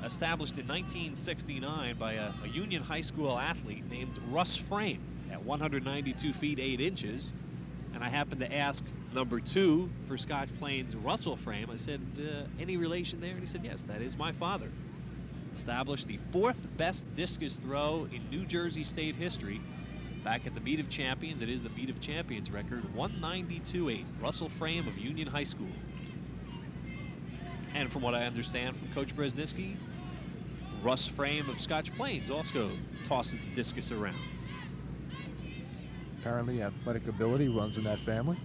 established in 1969 by a Union High School athlete named Russ Frame at 192 feet 8 inches. And I happened to ask number 2 for Scotch Plains, Russell Frame. I said, any relation there? And he said, yes, that is my father. Established the 4th best discus throw in New Jersey State history. Back at the Meet of Champions, it is the Meet of Champions record, 192.8. Russell Frame of Union High School. And from what I understand from Coach Brzezinski, Russ Frame of Scotch Plains also tosses the discus around. Apparently athletic ability runs in that family.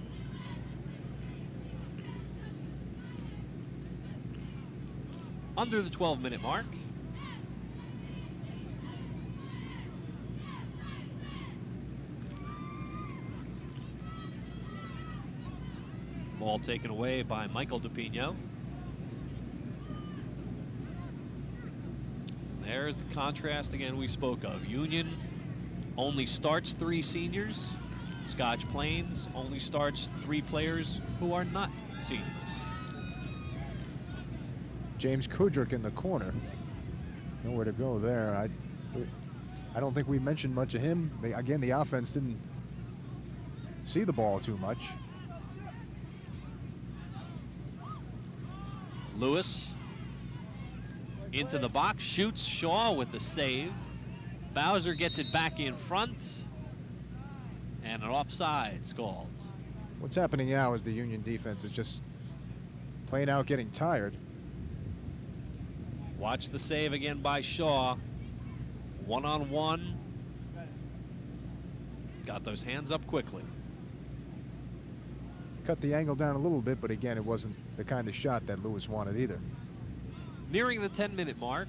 Under the 12-minute mark. Ball taken away by Michael DePino. There's the contrast again we spoke of. Union only starts 3 seniors. Scotch Plains only starts 3 players who are not seniors. James Kudrick in the corner. Nowhere to go there. I don't think we mentioned much of him. Again, the offense didn't see the ball too much. Lewis into the box, shoots. Shaw with the save. Bowser gets it back in front, and an offside's called. What's happening now is the Union defense is just playing out, getting tired. Watch the save again by Shaw. One-on-one. Got those hands up quickly. Cut the angle down a little bit, but again, it wasn't the kind of shot that Lewis wanted either. Nearing the 10-minute mark.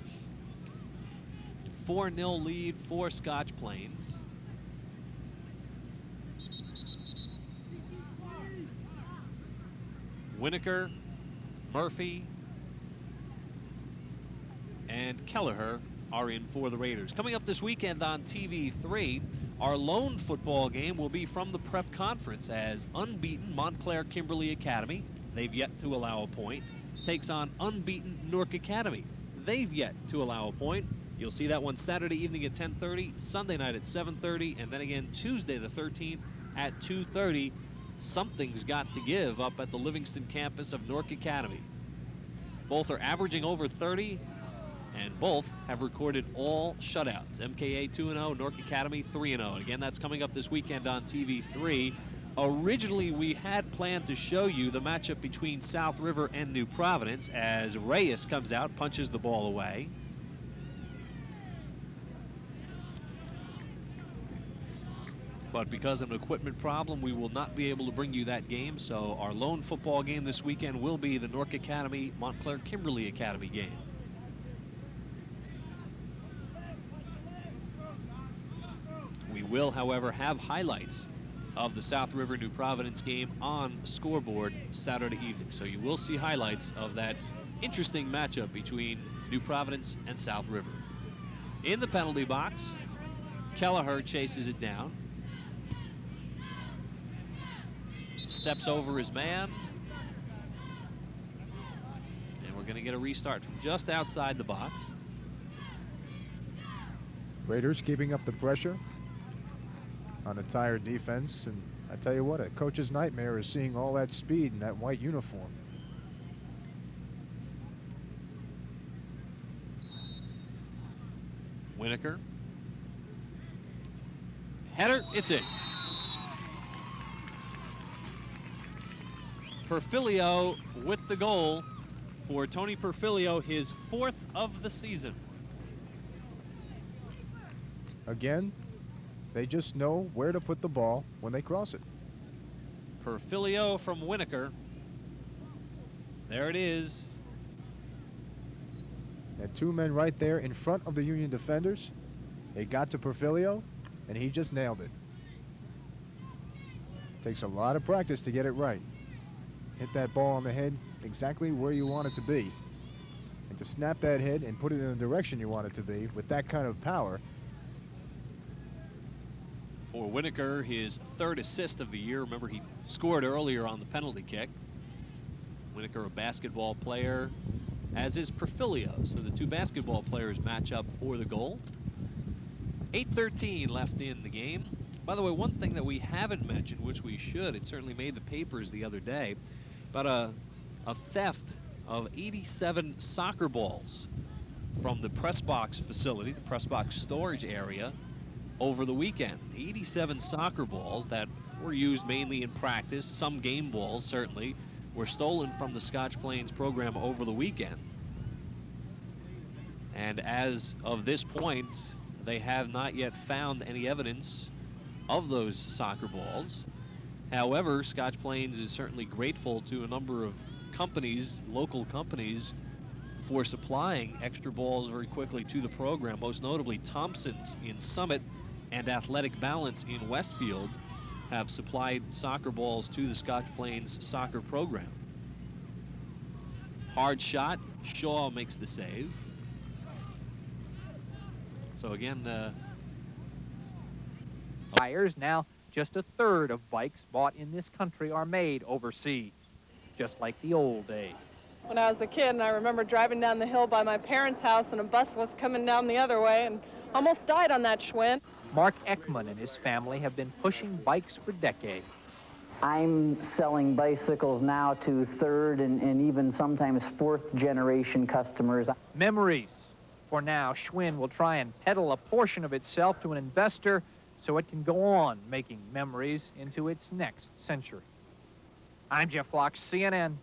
4-0 lead for Scotch Plains. Winneker, Murphy, and Kelleher are in for the Raiders. Coming up this weekend on TV3, our lone football game will be from the Prep Conference as unbeaten Montclair Kimberly Academy, they've yet to allow a point, takes on unbeaten Newark Academy. They've yet to allow a point. You'll see that one Saturday evening at 10:30, Sunday night at 7:30, and then again Tuesday the 13th at 2:30. Something's got to give up at the Livingston campus of Newark Academy. Both are averaging over 30, and both have recorded all shutouts. MKA 2-0, Newark Academy 3-0. And again, that's coming up this weekend on TV3. Originally, we had planned to show you the matchup between South River and New Providence as Reyes comes out, punches the ball away. But because of an equipment problem, we will not be able to bring you that game. So our lone football game this weekend will be the Newark Academy Montclair Kimberly Academy game. We will, however, have highlights of the South River New Providence game on scoreboard Saturday evening. So you will see highlights of that interesting matchup between New Providence and South River. In the penalty box, Kelleher chases it down. Steps over his man. And we're going to get a restart from just outside the box. Raiders keeping up the pressure on a tired defense, and I tell you what, a coach's nightmare is seeing all that speed in that white uniform. Winneker. Header, it's in. Perfilio with the goal for Tony Perfilio, his 4th of the season. Again, they just know where to put the ball when they cross it. Perfilio from Winneker. There it is. Had 2 men right there in front of the Union defenders. They got to Perfilio, and he just nailed it. Takes a lot of practice to get it right. Hit that ball on the head exactly where you want it to be. And to snap that head and put it in the direction you want it to be with that kind of power. For Winneker, his 3rd assist of the year. Remember, he scored earlier on the penalty kick. Winneker, a basketball player, as is Perfilio. So the 2 basketball players match up for the goal. 8:13 left in the game. By the way, one thing that we haven't mentioned, which we should, it certainly made the papers the other day, but a theft of 87 soccer balls from the press box facility, the press box storage area, over the weekend. 87 soccer balls that were used mainly in practice. Some game balls, certainly, were stolen from the Scotch Plains program over the weekend. And as of this point, they have not yet found any evidence of those soccer balls. However, Scotch Plains is certainly grateful to a number of companies, local companies, for supplying extra balls very quickly to the program, most notably Thompson's in Summit and Athletic Balance in Westfield have supplied soccer balls to the Scotch Plains soccer program. Hard shot, Shaw makes the save. So again, Tires now, just a third of bikes bought in this country are made overseas, just like the old days. When I was a kid, and I remember driving down the hill by my parents' house, and a bus was coming down the other way, and almost died on that Schwinn. Mark Ekman and his family have been pushing bikes for decades. I'm selling bicycles now to 3rd and even sometimes 4th generation customers. Memories. For now, Schwinn will try and peddle a portion of itself to an investor so it can go on making memories into its next century. I'm Jeff Locke, CNN,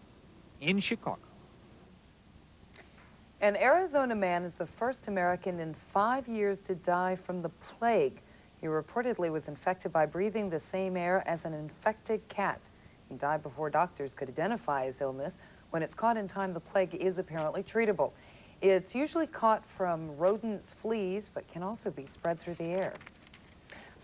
in Chicago. An Arizona man is the first American in 5 years to die from the plague. He reportedly was infected by breathing the same air as an infected cat. He died before doctors could identify his illness. When it's caught in time, the plague is apparently treatable. It's usually caught from rodents, fleas, but can also be spread through the air.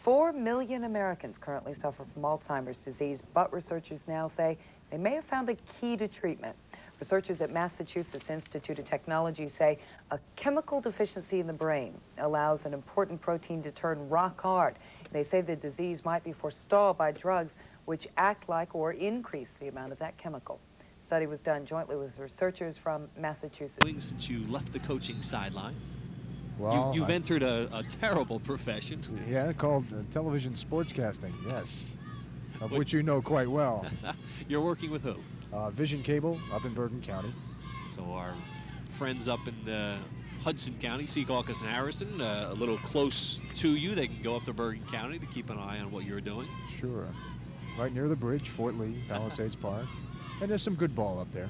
4 million Americans currently suffer from Alzheimer's disease, but researchers now say they may have found a key to treatment. Researchers at Massachusetts Institute of Technology say a chemical deficiency in the brain allows an important protein to turn rock hard. They say the disease might be forestalled by drugs which act like or increase the amount of that chemical. The study was done jointly with researchers from Massachusetts. Since you left the coaching sidelines, Well, you've entered a terrible profession. Yeah, called television sportscasting, yes, of which you know quite well. You're working with who? Vision Cable up in Bergen County. So our friends up in Hudson County, Secaucus and Harrison, a little close to you. They can go up to Bergen County to keep an eye on what you're doing. Sure. Right near the bridge, Fort Lee, Palisades Park. And there's some good ball up there.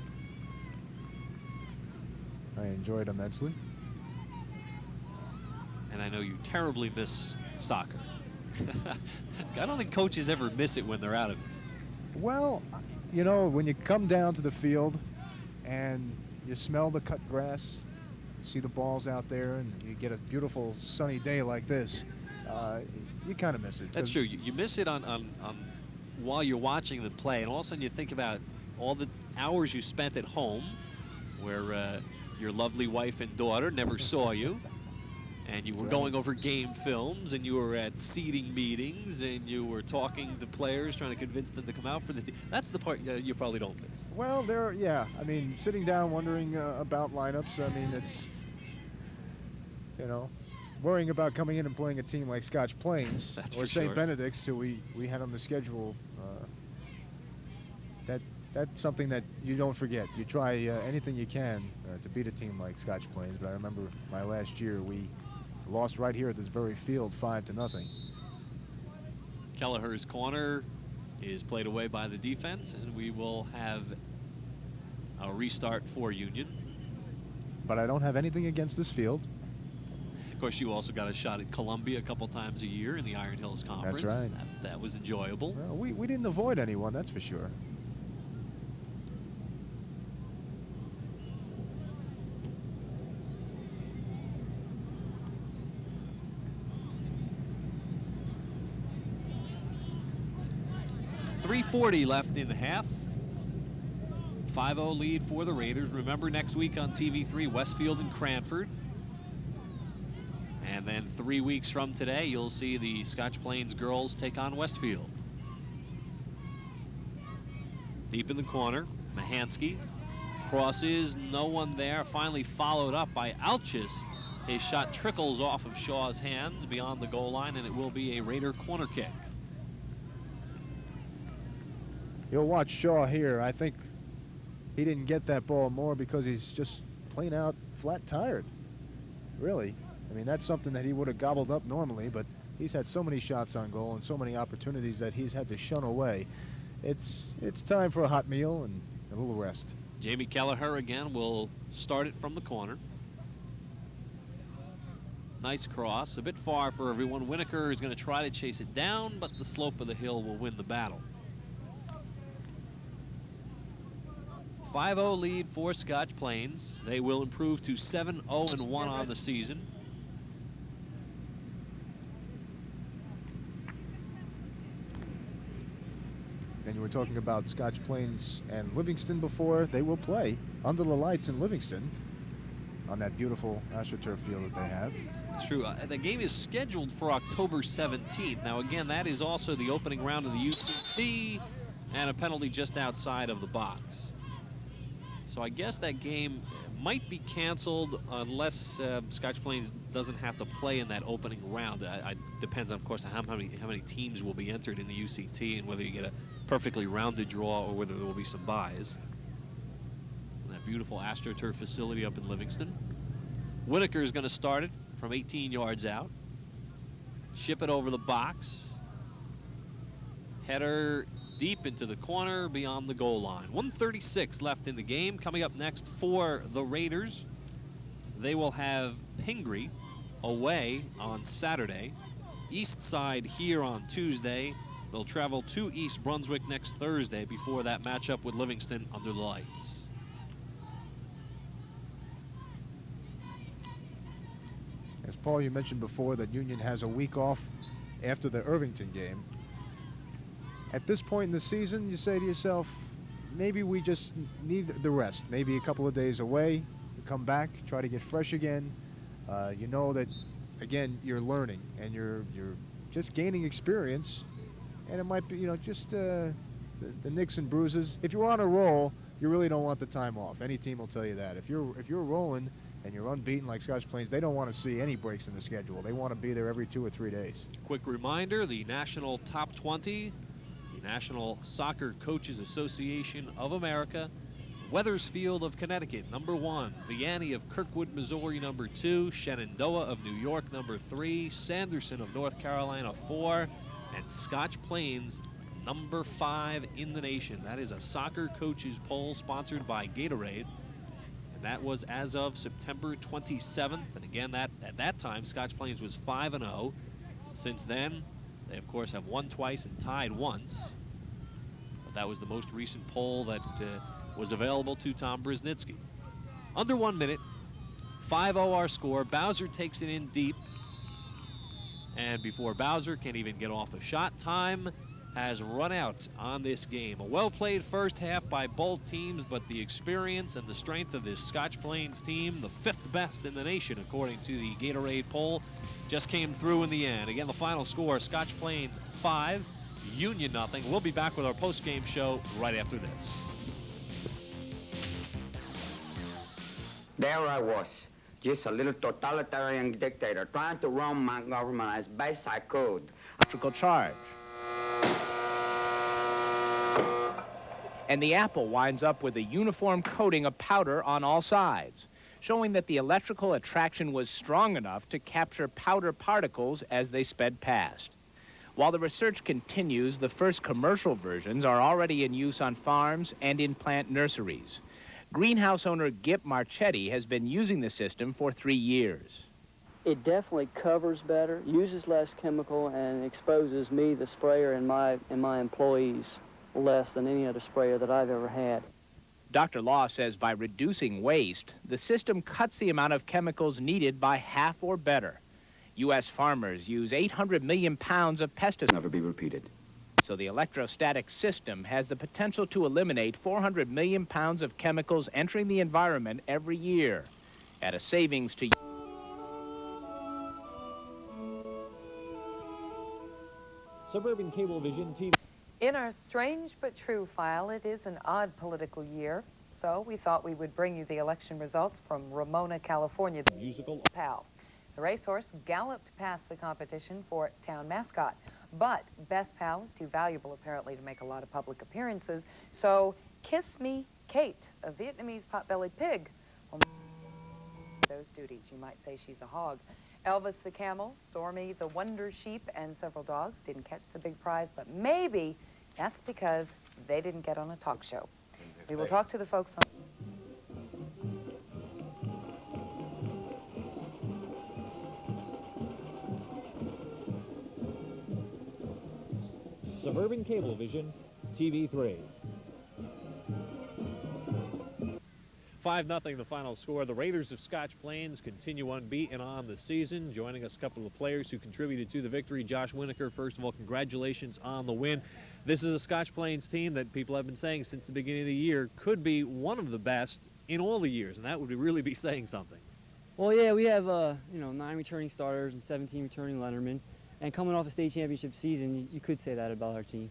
I enjoy it immensely. And I know you terribly miss soccer. I don't think coaches ever miss it when they're out of it. Well, you know, when you come down to the field and you smell the cut grass, see the balls out there, and you get a beautiful sunny day like this, you kind of miss it. That's true. You miss it on while you're watching the play, and all of a sudden you think about all the hours you spent at home where your lovely wife and daughter never saw you, and you were going over game films, and you were at seating meetings, and you were talking to players, trying to convince them to come out for the team. That's the part you probably don't miss. Well, yeah. I mean, sitting down wondering about lineups, I mean, it's, you know, worrying about coming in and playing a team like Scotch Plains or St. Benedict's, who we had on the schedule. That's something that you don't forget. You try anything you can to beat a team like Scotch Plains. But I remember my last year, we lost right here at this very field, 5-0. Kelleher's corner is played away by the defense, and we will have a restart for Union. But I don't have anything against this field. Of course, you also got a shot at Columbia a couple times a year in the Iron Hills Conference. That's right. That was enjoyable. Well, we didn't avoid anyone, that's for sure. .340 left in the half. 5-0 lead for the Raiders. Remember, next week on TV3, Westfield and Cranford. And then 3 weeks from today, you'll see the Scotch Plains girls take on Westfield. Deep in the corner, Mahansky crosses, no one there. Finally followed up by Alchus. His shot trickles off of Shaw's hands beyond the goal line, and it will be a Raider corner kick. You'll watch Shaw here. I think he didn't get that ball more because he's just plain out flat tired. Really. I mean, that's something that he would have gobbled up normally, but he's had so many shots on goal and so many opportunities that he's had to shun away. It's time for a hot meal and a little rest. Jamie Kelleher again will start it from the corner. Nice cross, a bit far for everyone. Winneker is going to try to chase it down, but the slope of the hill will win the battle. 5-0 lead for Scotch Plains. They will improve to 7-0-1 on the season. And you were talking about Scotch Plains and Livingston before. They will play under the lights in Livingston on that beautiful AstroTurf field that they have. It's true. The game is scheduled for October 17th. Now, again, that is also the opening round of the UCC and a penalty just outside of the box. So I guess that game might be canceled unless Scotch Plains doesn't have to play in that opening round. It depends, of course, on how many teams will be entered in the UCT and whether you get a perfectly rounded draw or whether there will be some buys. That beautiful AstroTurf facility up in Livingston. Winneker is going to start it from 18 yards out. Ship it over the box. Header deep into the corner beyond the goal line. 1:36 left in the game. Coming up next for the Raiders, they will have Pingree away on Saturday. East Side here on Tuesday. They'll travel to East Brunswick next Thursday before that matchup with Livingston under the lights. As Paul, you mentioned before that Union has a week off after the Irvington game. At this point in the season, you say to yourself, maybe we just need the rest. Maybe a couple of days away, come back, try to get fresh again. You know that, again, you're learning and you're just gaining experience. And it might be, you know, just the nicks and bruises. If you're on a roll, you really don't want the time off. Any team will tell you that. If you're rolling and you're unbeaten like Scotch Plains, they don't want to see any breaks in the schedule. They want to be there every 2 or 3 days. Quick reminder, the National Top 20, the National Soccer Coaches Association of America, Wethersfield of Connecticut, #1, Vianney of Kirkwood, Missouri, #2, Shenandoah of New York, #3, Sanderson of North Carolina, 4, and Scotch Plains, #5 in the nation. That is a soccer coaches poll sponsored by Gatorade. And that was as of September 27th. And again, at that time, Scotch Plains was 5-0. Since then, they of course have won twice and tied once. But that was the most recent poll that was available to Tom Brzezinski. Under 1 minute, 5-0 our score. Bowser takes it in deep. And before Bowser can even get off a shot, time has run out on this game. A well-played first half by both teams, but the experience and the strength of this Scotch Plains team, the 5th best in the nation according to the Gatorade poll, just came through in the end. Again, the final score, Scotch Plains 5, Union 0. We'll be back with our post-game show right after this. There I was, just a little totalitarian dictator trying to run my government as best I could. Electrical charge. And the apple winds up with a uniform coating of powder on all sides, showing that the electrical attraction was strong enough to capture powder particles as they sped past. While the research continues, the first commercial versions are already in use on farms and in plant nurseries. Greenhouse owner Gip Marchetti has been using the system for 3 years. It definitely covers better, uses less chemical, and exposes me, the sprayer, and my employees less than any other sprayer that I've ever had. Dr. Law says by reducing waste, the system cuts the amount of chemicals needed by half or better. U.S. farmers use 800 million pounds of pesticides. Never be repeated. So the electrostatic system has the potential to eliminate 400 million pounds of chemicals entering the environment every year, at a savings to Suburban Cablevision TV. In our strange but true file, it is an odd political year, so we thought we would bring you the election results from Ramona, California. The musical Pal. The racehorse galloped past the competition for town mascot, but Best Pal was too valuable apparently to make a lot of public appearances, so Kiss Me Kate, a Vietnamese pot-bellied pig, will those duties. You might say she's a hog. Elvis the camel, Stormy the wonder sheep, and several dogs didn't catch the big prize, but maybe that's because they didn't get on a talk show. We will talk to the folks on... Suburban Cablevision, TV3. 5-0 the final score. The Raiders of Scotch Plains continue unbeaten on the season. Joining us, a couple of players who contributed to the victory. Josh Winneker, first of all, congratulations on the win. This is a Scotch Plains team that people have been saying since the beginning of the year could be one of the best in all the years, and that would really be saying something. Well, yeah, we have 9 returning starters and 17 returning lettermen, and coming off a state championship season, you could say that about our team.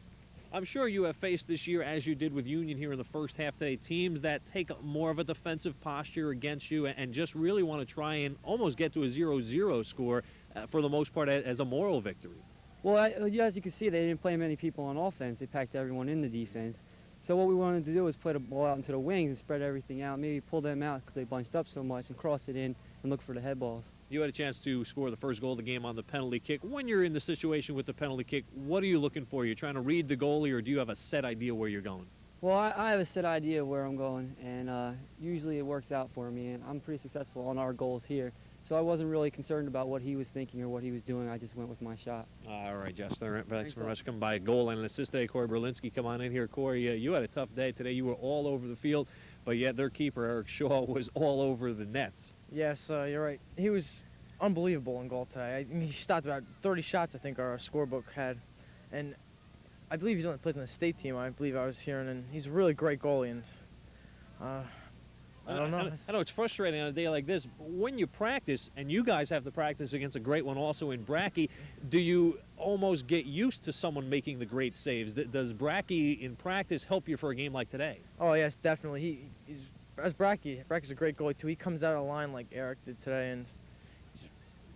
I'm sure you have faced this year, as you did with Union here in the first half today, teams that take more of a defensive posture against you and just really want to try and almost get to a 0-0 score for the most part as a moral victory. Well, as you can see, they didn't play many people on offense. They packed everyone in the defense. So what we wanted to do was play the ball out into the wings and spread everything out, maybe pull them out because they bunched up so much, and cross it in and look for the head balls. You had a chance to score the first goal of the game on the penalty kick. When you're in the situation with the penalty kick, what are you looking for? You're trying to read the goalie, or do you have a set idea where you're going? Well, I have a set idea of where I'm going, and usually it works out for me, and I'm pretty successful on our goals here. So I wasn't really concerned about what he was thinking or what he was doing. I just went with my shot. All right, Josh, thanks very much for coming by. Goal and an assist today. Corey Brelinsky, come on in here. Corey, you had a tough day today. You were all over the field, but yet their keeper, Eric Shaw, was all over the nets. Yes, you're right. He was unbelievable in goal today. He stopped about 30 shots, I think, our scorebook had. And I believe he's only plays on the state team, I believe I was hearing, and he's a really great goalie. And I don't know. I know it's frustrating on a day like this. When you practice, and you guys have to practice against a great one also in Brackie, do you almost get used to someone making the great saves? Does Brackie in practice help you for a game like today? Oh, yes, definitely. Brackie's a great goalie, too. He comes out of line like Eric did today, and he's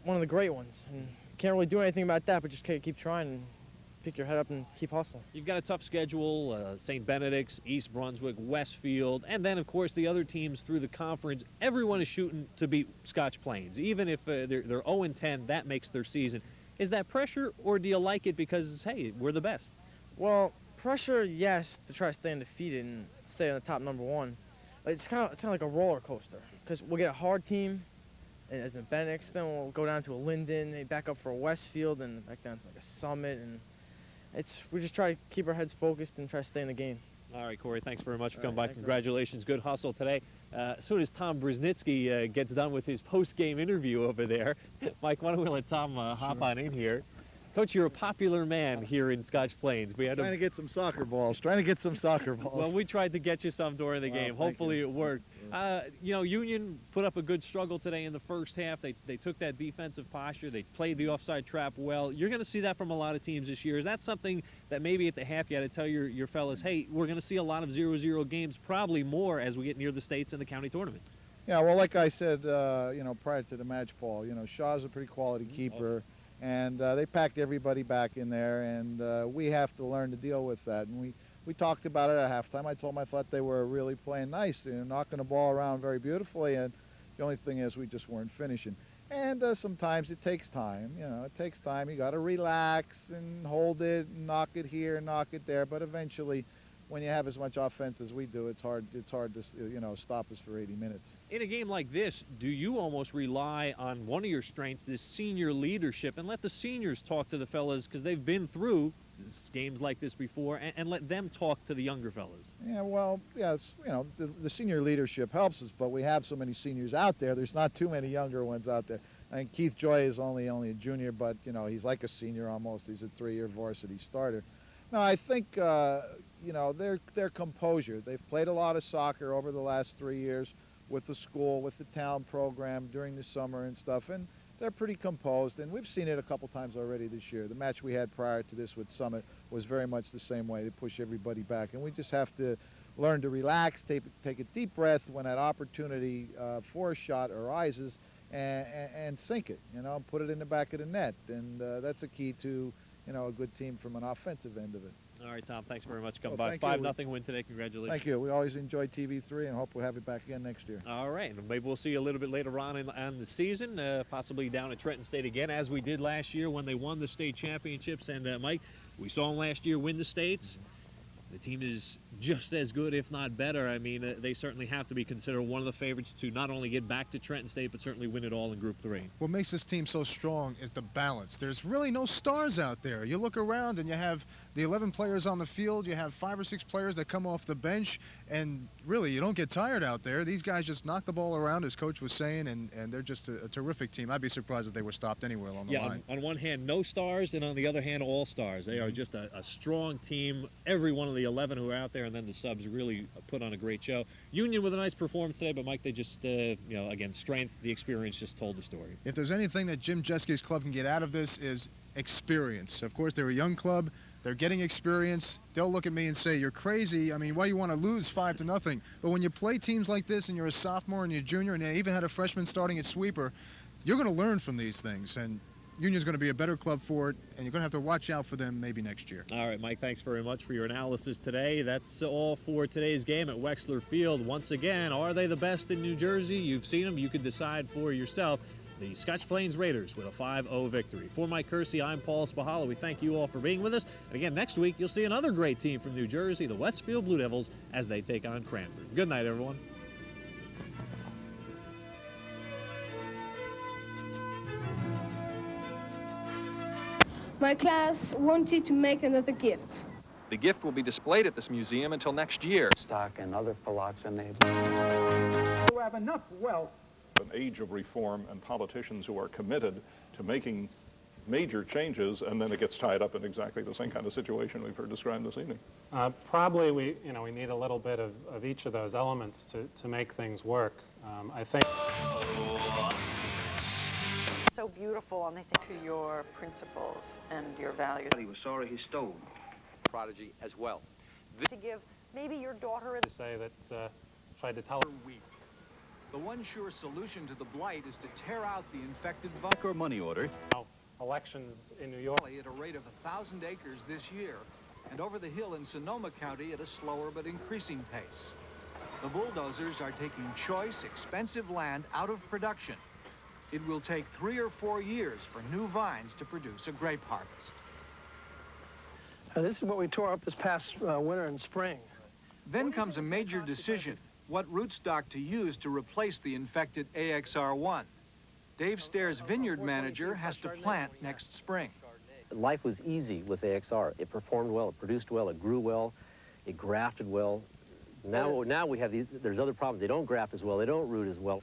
one of the great ones. And can't really do anything about that, but just keep trying and pick your head up and keep hustling. You've got a tough schedule, St. Benedict's, East Brunswick, Westfield, and then, of course, the other teams through the conference. Everyone is shooting to beat Scotch Plains. Even if they're 0-10, that makes their season. Is that pressure, or do you like it because, hey, we're the best? Well, pressure, yes, to try to stay undefeated and stay on the top #1. But it's kind of like a roller coaster, because we'll get a hard team, and as in Benedict's, then we'll go down to a Linden, they back up for a Westfield, and back down to like a Summit, and we just try to keep our heads focused and try to stay in the game. All right, Corey, thanks very much for coming by. Congratulations. Good hustle today. As soon as Tom Brzezinski gets done with his post-game interview over there, Mike, why don't we let Tom hop on in here? Coach, you're a popular man here in Scotch Plains. We had trying to get some soccer balls. Well, we tried to get you some during the game. Hopefully it worked. You know, Union put up a good struggle today in the first half. They took that defensive posture. They played the offside trap well. You're going to see that from a lot of teams this year. Is that something that maybe at the half you had to tell your fellas, hey, we're going to see a lot of 0-0 games, probably more as we get near the states and the county tournament? Yeah, well, like I said, you know, prior to the match, Paul, you know, Shaw's a pretty quality keeper. And they packed everybody back in there, and we have to learn to deal with that. And we talked about it at halftime. I told them I thought they were really playing nice, you know, knocking the ball around very beautifully, and the only thing is we just weren't finishing. And sometimes it takes time, you know, it takes time. You got to relax and hold it, and knock it here, knock it there, but eventually, when you have as much offense as we do, it's hard to, you know, stop us for 80 minutes. In a game like this, do you almost rely on one of your strengths, this senior leadership, and let the seniors talk to the fellas because they've been through games like this before, and let them talk to the younger fellas? Yeah, well, yeah, you know, the senior leadership helps us, but we have so many seniors out there. There's not too many younger ones out there. I mean, Keith Joy is only a junior, but, you know, he's like a senior almost. He's a 3-year varsity starter. No, I think, you know, their composure. They've played a lot of soccer over the last 3 years with the school, with the town program during the summer and stuff, and they're pretty composed, and we've seen it a couple times already this year. The match we had prior to this with Summit was very much the same way. They push everybody back, and we just have to learn to relax, take a deep breath when that opportunity for a shot arises, and sink it, you know, put it in the back of the net, and that's a key to, you know, a good team from an offensive end of it. All right, Tom, thanks very much for coming by. 5-0 win today. Congratulations. Thank you. We always enjoy TV3 and hope we'll have it back again next year. All right, and maybe we'll see you a little bit later on in the season, possibly down at Trenton State again, as we did last year when they won the state championships. And, Mike, we saw them last year win the states. The team is just as good, if not better. I mean, they certainly have to be considered one of the favorites to not only get back to Trenton State, but certainly win it all in Group 3. What makes this team so strong is the balance. There's really no stars out there. You look around and you have the 11 players on the field, you have 5 or 6 players that come off the bench, and really, you don't get tired out there. These guys just knock the ball around, as Coach was saying, and they're just a terrific team. I'd be surprised if they were stopped anywhere along the line. On one hand, no stars, and on the other hand, all stars. They are just a strong team. Every one of the 11 who are out there, and then the subs really put on a great show. Union with a nice performance today, but Mike, they just, you know, again, strength, the experience just told the story. If there's anything that Jim Jeski's club can get out of this is experience. Of course, they're a young club. They're getting experience. They'll look at me and say, you're crazy. I mean, why do you want to lose 5-0? But when you play teams like this and you're a sophomore and you're a junior and they even had a freshman starting at sweeper, you're going to learn from these things. And Union's going to be a better club for it, and you're going to have to watch out for them maybe next year. All right, Mike, thanks very much for your analysis today. That's all for today's game at Wexler Field. Once again, are they the best in New Jersey? You've seen them. You can decide for yourself. the Scotch Plains Raiders with a 5-0 victory. For Mike Kersey, I'm Paul Spahala. We thank you all for being with us. And again, next week, you'll see another great team from New Jersey, the Westfield Blue Devils, as they take on Cranford. Good night, everyone. My class wanted to make another gift. The gift will be displayed at this museum until next year. Stock and other phylloxerates. You have enough wealth. An age of reform and politicians who are committed to making major changes, and then it gets tied up in exactly the same kind of situation we've heard described this evening. Probably we need a little bit of each of those elements to make things work. I think. So beautiful, and they say to your principles and your values. He was sorry he stole. Prodigy as well. To give maybe your daughter to say that tried to tell her week. The one sure solution to the blight is to tear out the infected vine. Or money order. Elections in New York at a rate of 1,000 acres this year, and over the hill in Sonoma County at a slower but increasing pace. The bulldozers are taking choice, expensive land out of production. It will take 3 or 4 years for new vines to produce a grape harvest. This is what we tore up this past winter and spring. Then comes a major decision, what rootstock to use to replace the infected AXR1. Dave Stair's vineyard manager has to plant next spring. Life was easy with AXR. It performed well, it produced well, it grew well, it grafted well. Now we have there's other problems. They don't graft as well, they don't root as well.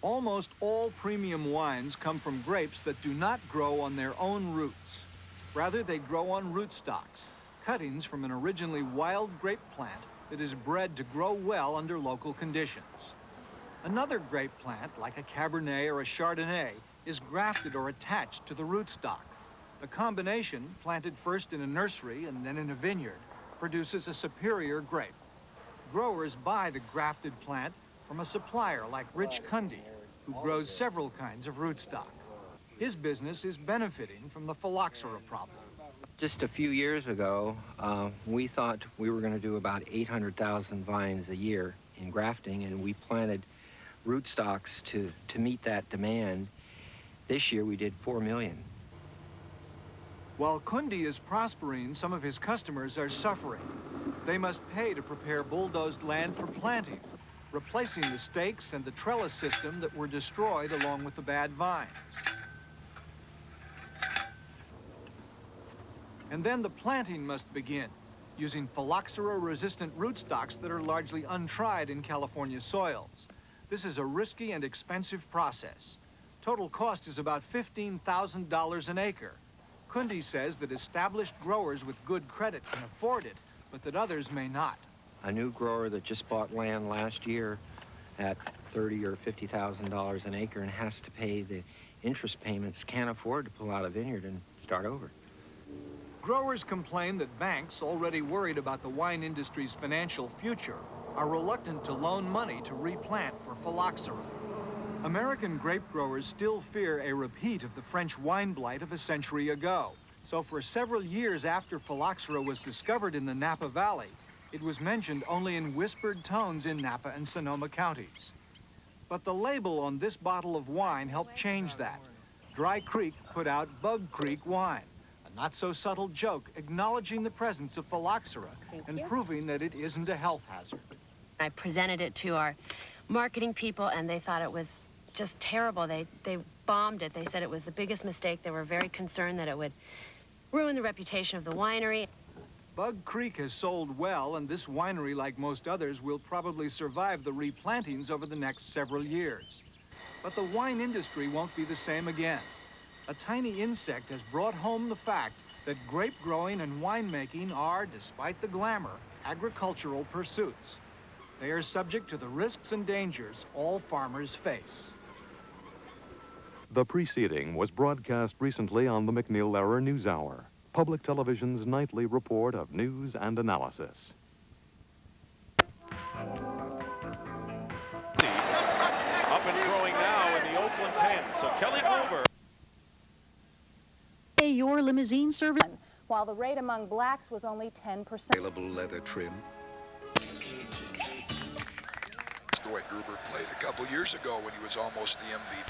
Almost all premium wines come from grapes that do not grow on their own roots. Rather, they grow on rootstocks, cuttings from an originally wild grape plant that is bred to grow well under local conditions. Another grape plant, like a Cabernet or a Chardonnay, is grafted or attached to the rootstock. The combination, planted first in a nursery and then in a vineyard, produces a superior grape. Growers buy the grafted plant from a supplier like Rich Cundy, who grows several kinds of rootstock. His business is benefiting from the phylloxera problem. Just a few years ago, we thought we were going to do about 800,000 vines a year in grafting, and we planted rootstocks to meet that demand. This year we did 4 million. While Cundy is prospering, some of his customers are suffering. They must pay to prepare bulldozed land for planting, replacing the stakes and the trellis system that were destroyed along with the bad vines. And then the planting must begin, using phylloxera-resistant rootstocks that are largely untried in California soils. This is a risky and expensive process. Total cost is about $15,000 an acre. Cundy says that established growers with good credit can afford it, but that others may not. A new grower that just bought land last year at $30,000 or $50,000 an acre and has to pay the interest payments can't afford to pull out a vineyard and start over. Growers complain that banks, already worried about the wine industry's financial future, are reluctant to loan money to replant for phylloxera. American grape growers still fear a repeat of the French wine blight of a century ago. So for several years after phylloxera was discovered in the Napa Valley, it was mentioned only in whispered tones in Napa and Sonoma counties. But the label on this bottle of wine helped change that. Dry Creek put out Bug Creek wine, a not-so-subtle joke acknowledging the presence of phylloxera and proving that it isn't a health hazard. I presented it to our marketing people, and they thought it was just terrible. They bombed it. They said it was the biggest mistake. They were very concerned that it would ruin the reputation of the winery. Bug Creek has sold well, and this winery, like most others, will probably survive the replantings over the next several years. But the wine industry won't be the same again. A tiny insect has brought home the fact that grape growing and winemaking are, despite the glamour, agricultural pursuits. They are subject to the risks and dangers all farmers face. The preceding was broadcast recently on the McNeil-Lehrer NewsHour, Public Television's nightly report of news and analysis. Up and throwing now in the Oakland pen. So Kelly Gruber. Your limousine service, while the rate among blacks was only 10%. Available leather trim. The way Gruber played a couple years ago when he was almost the MVP.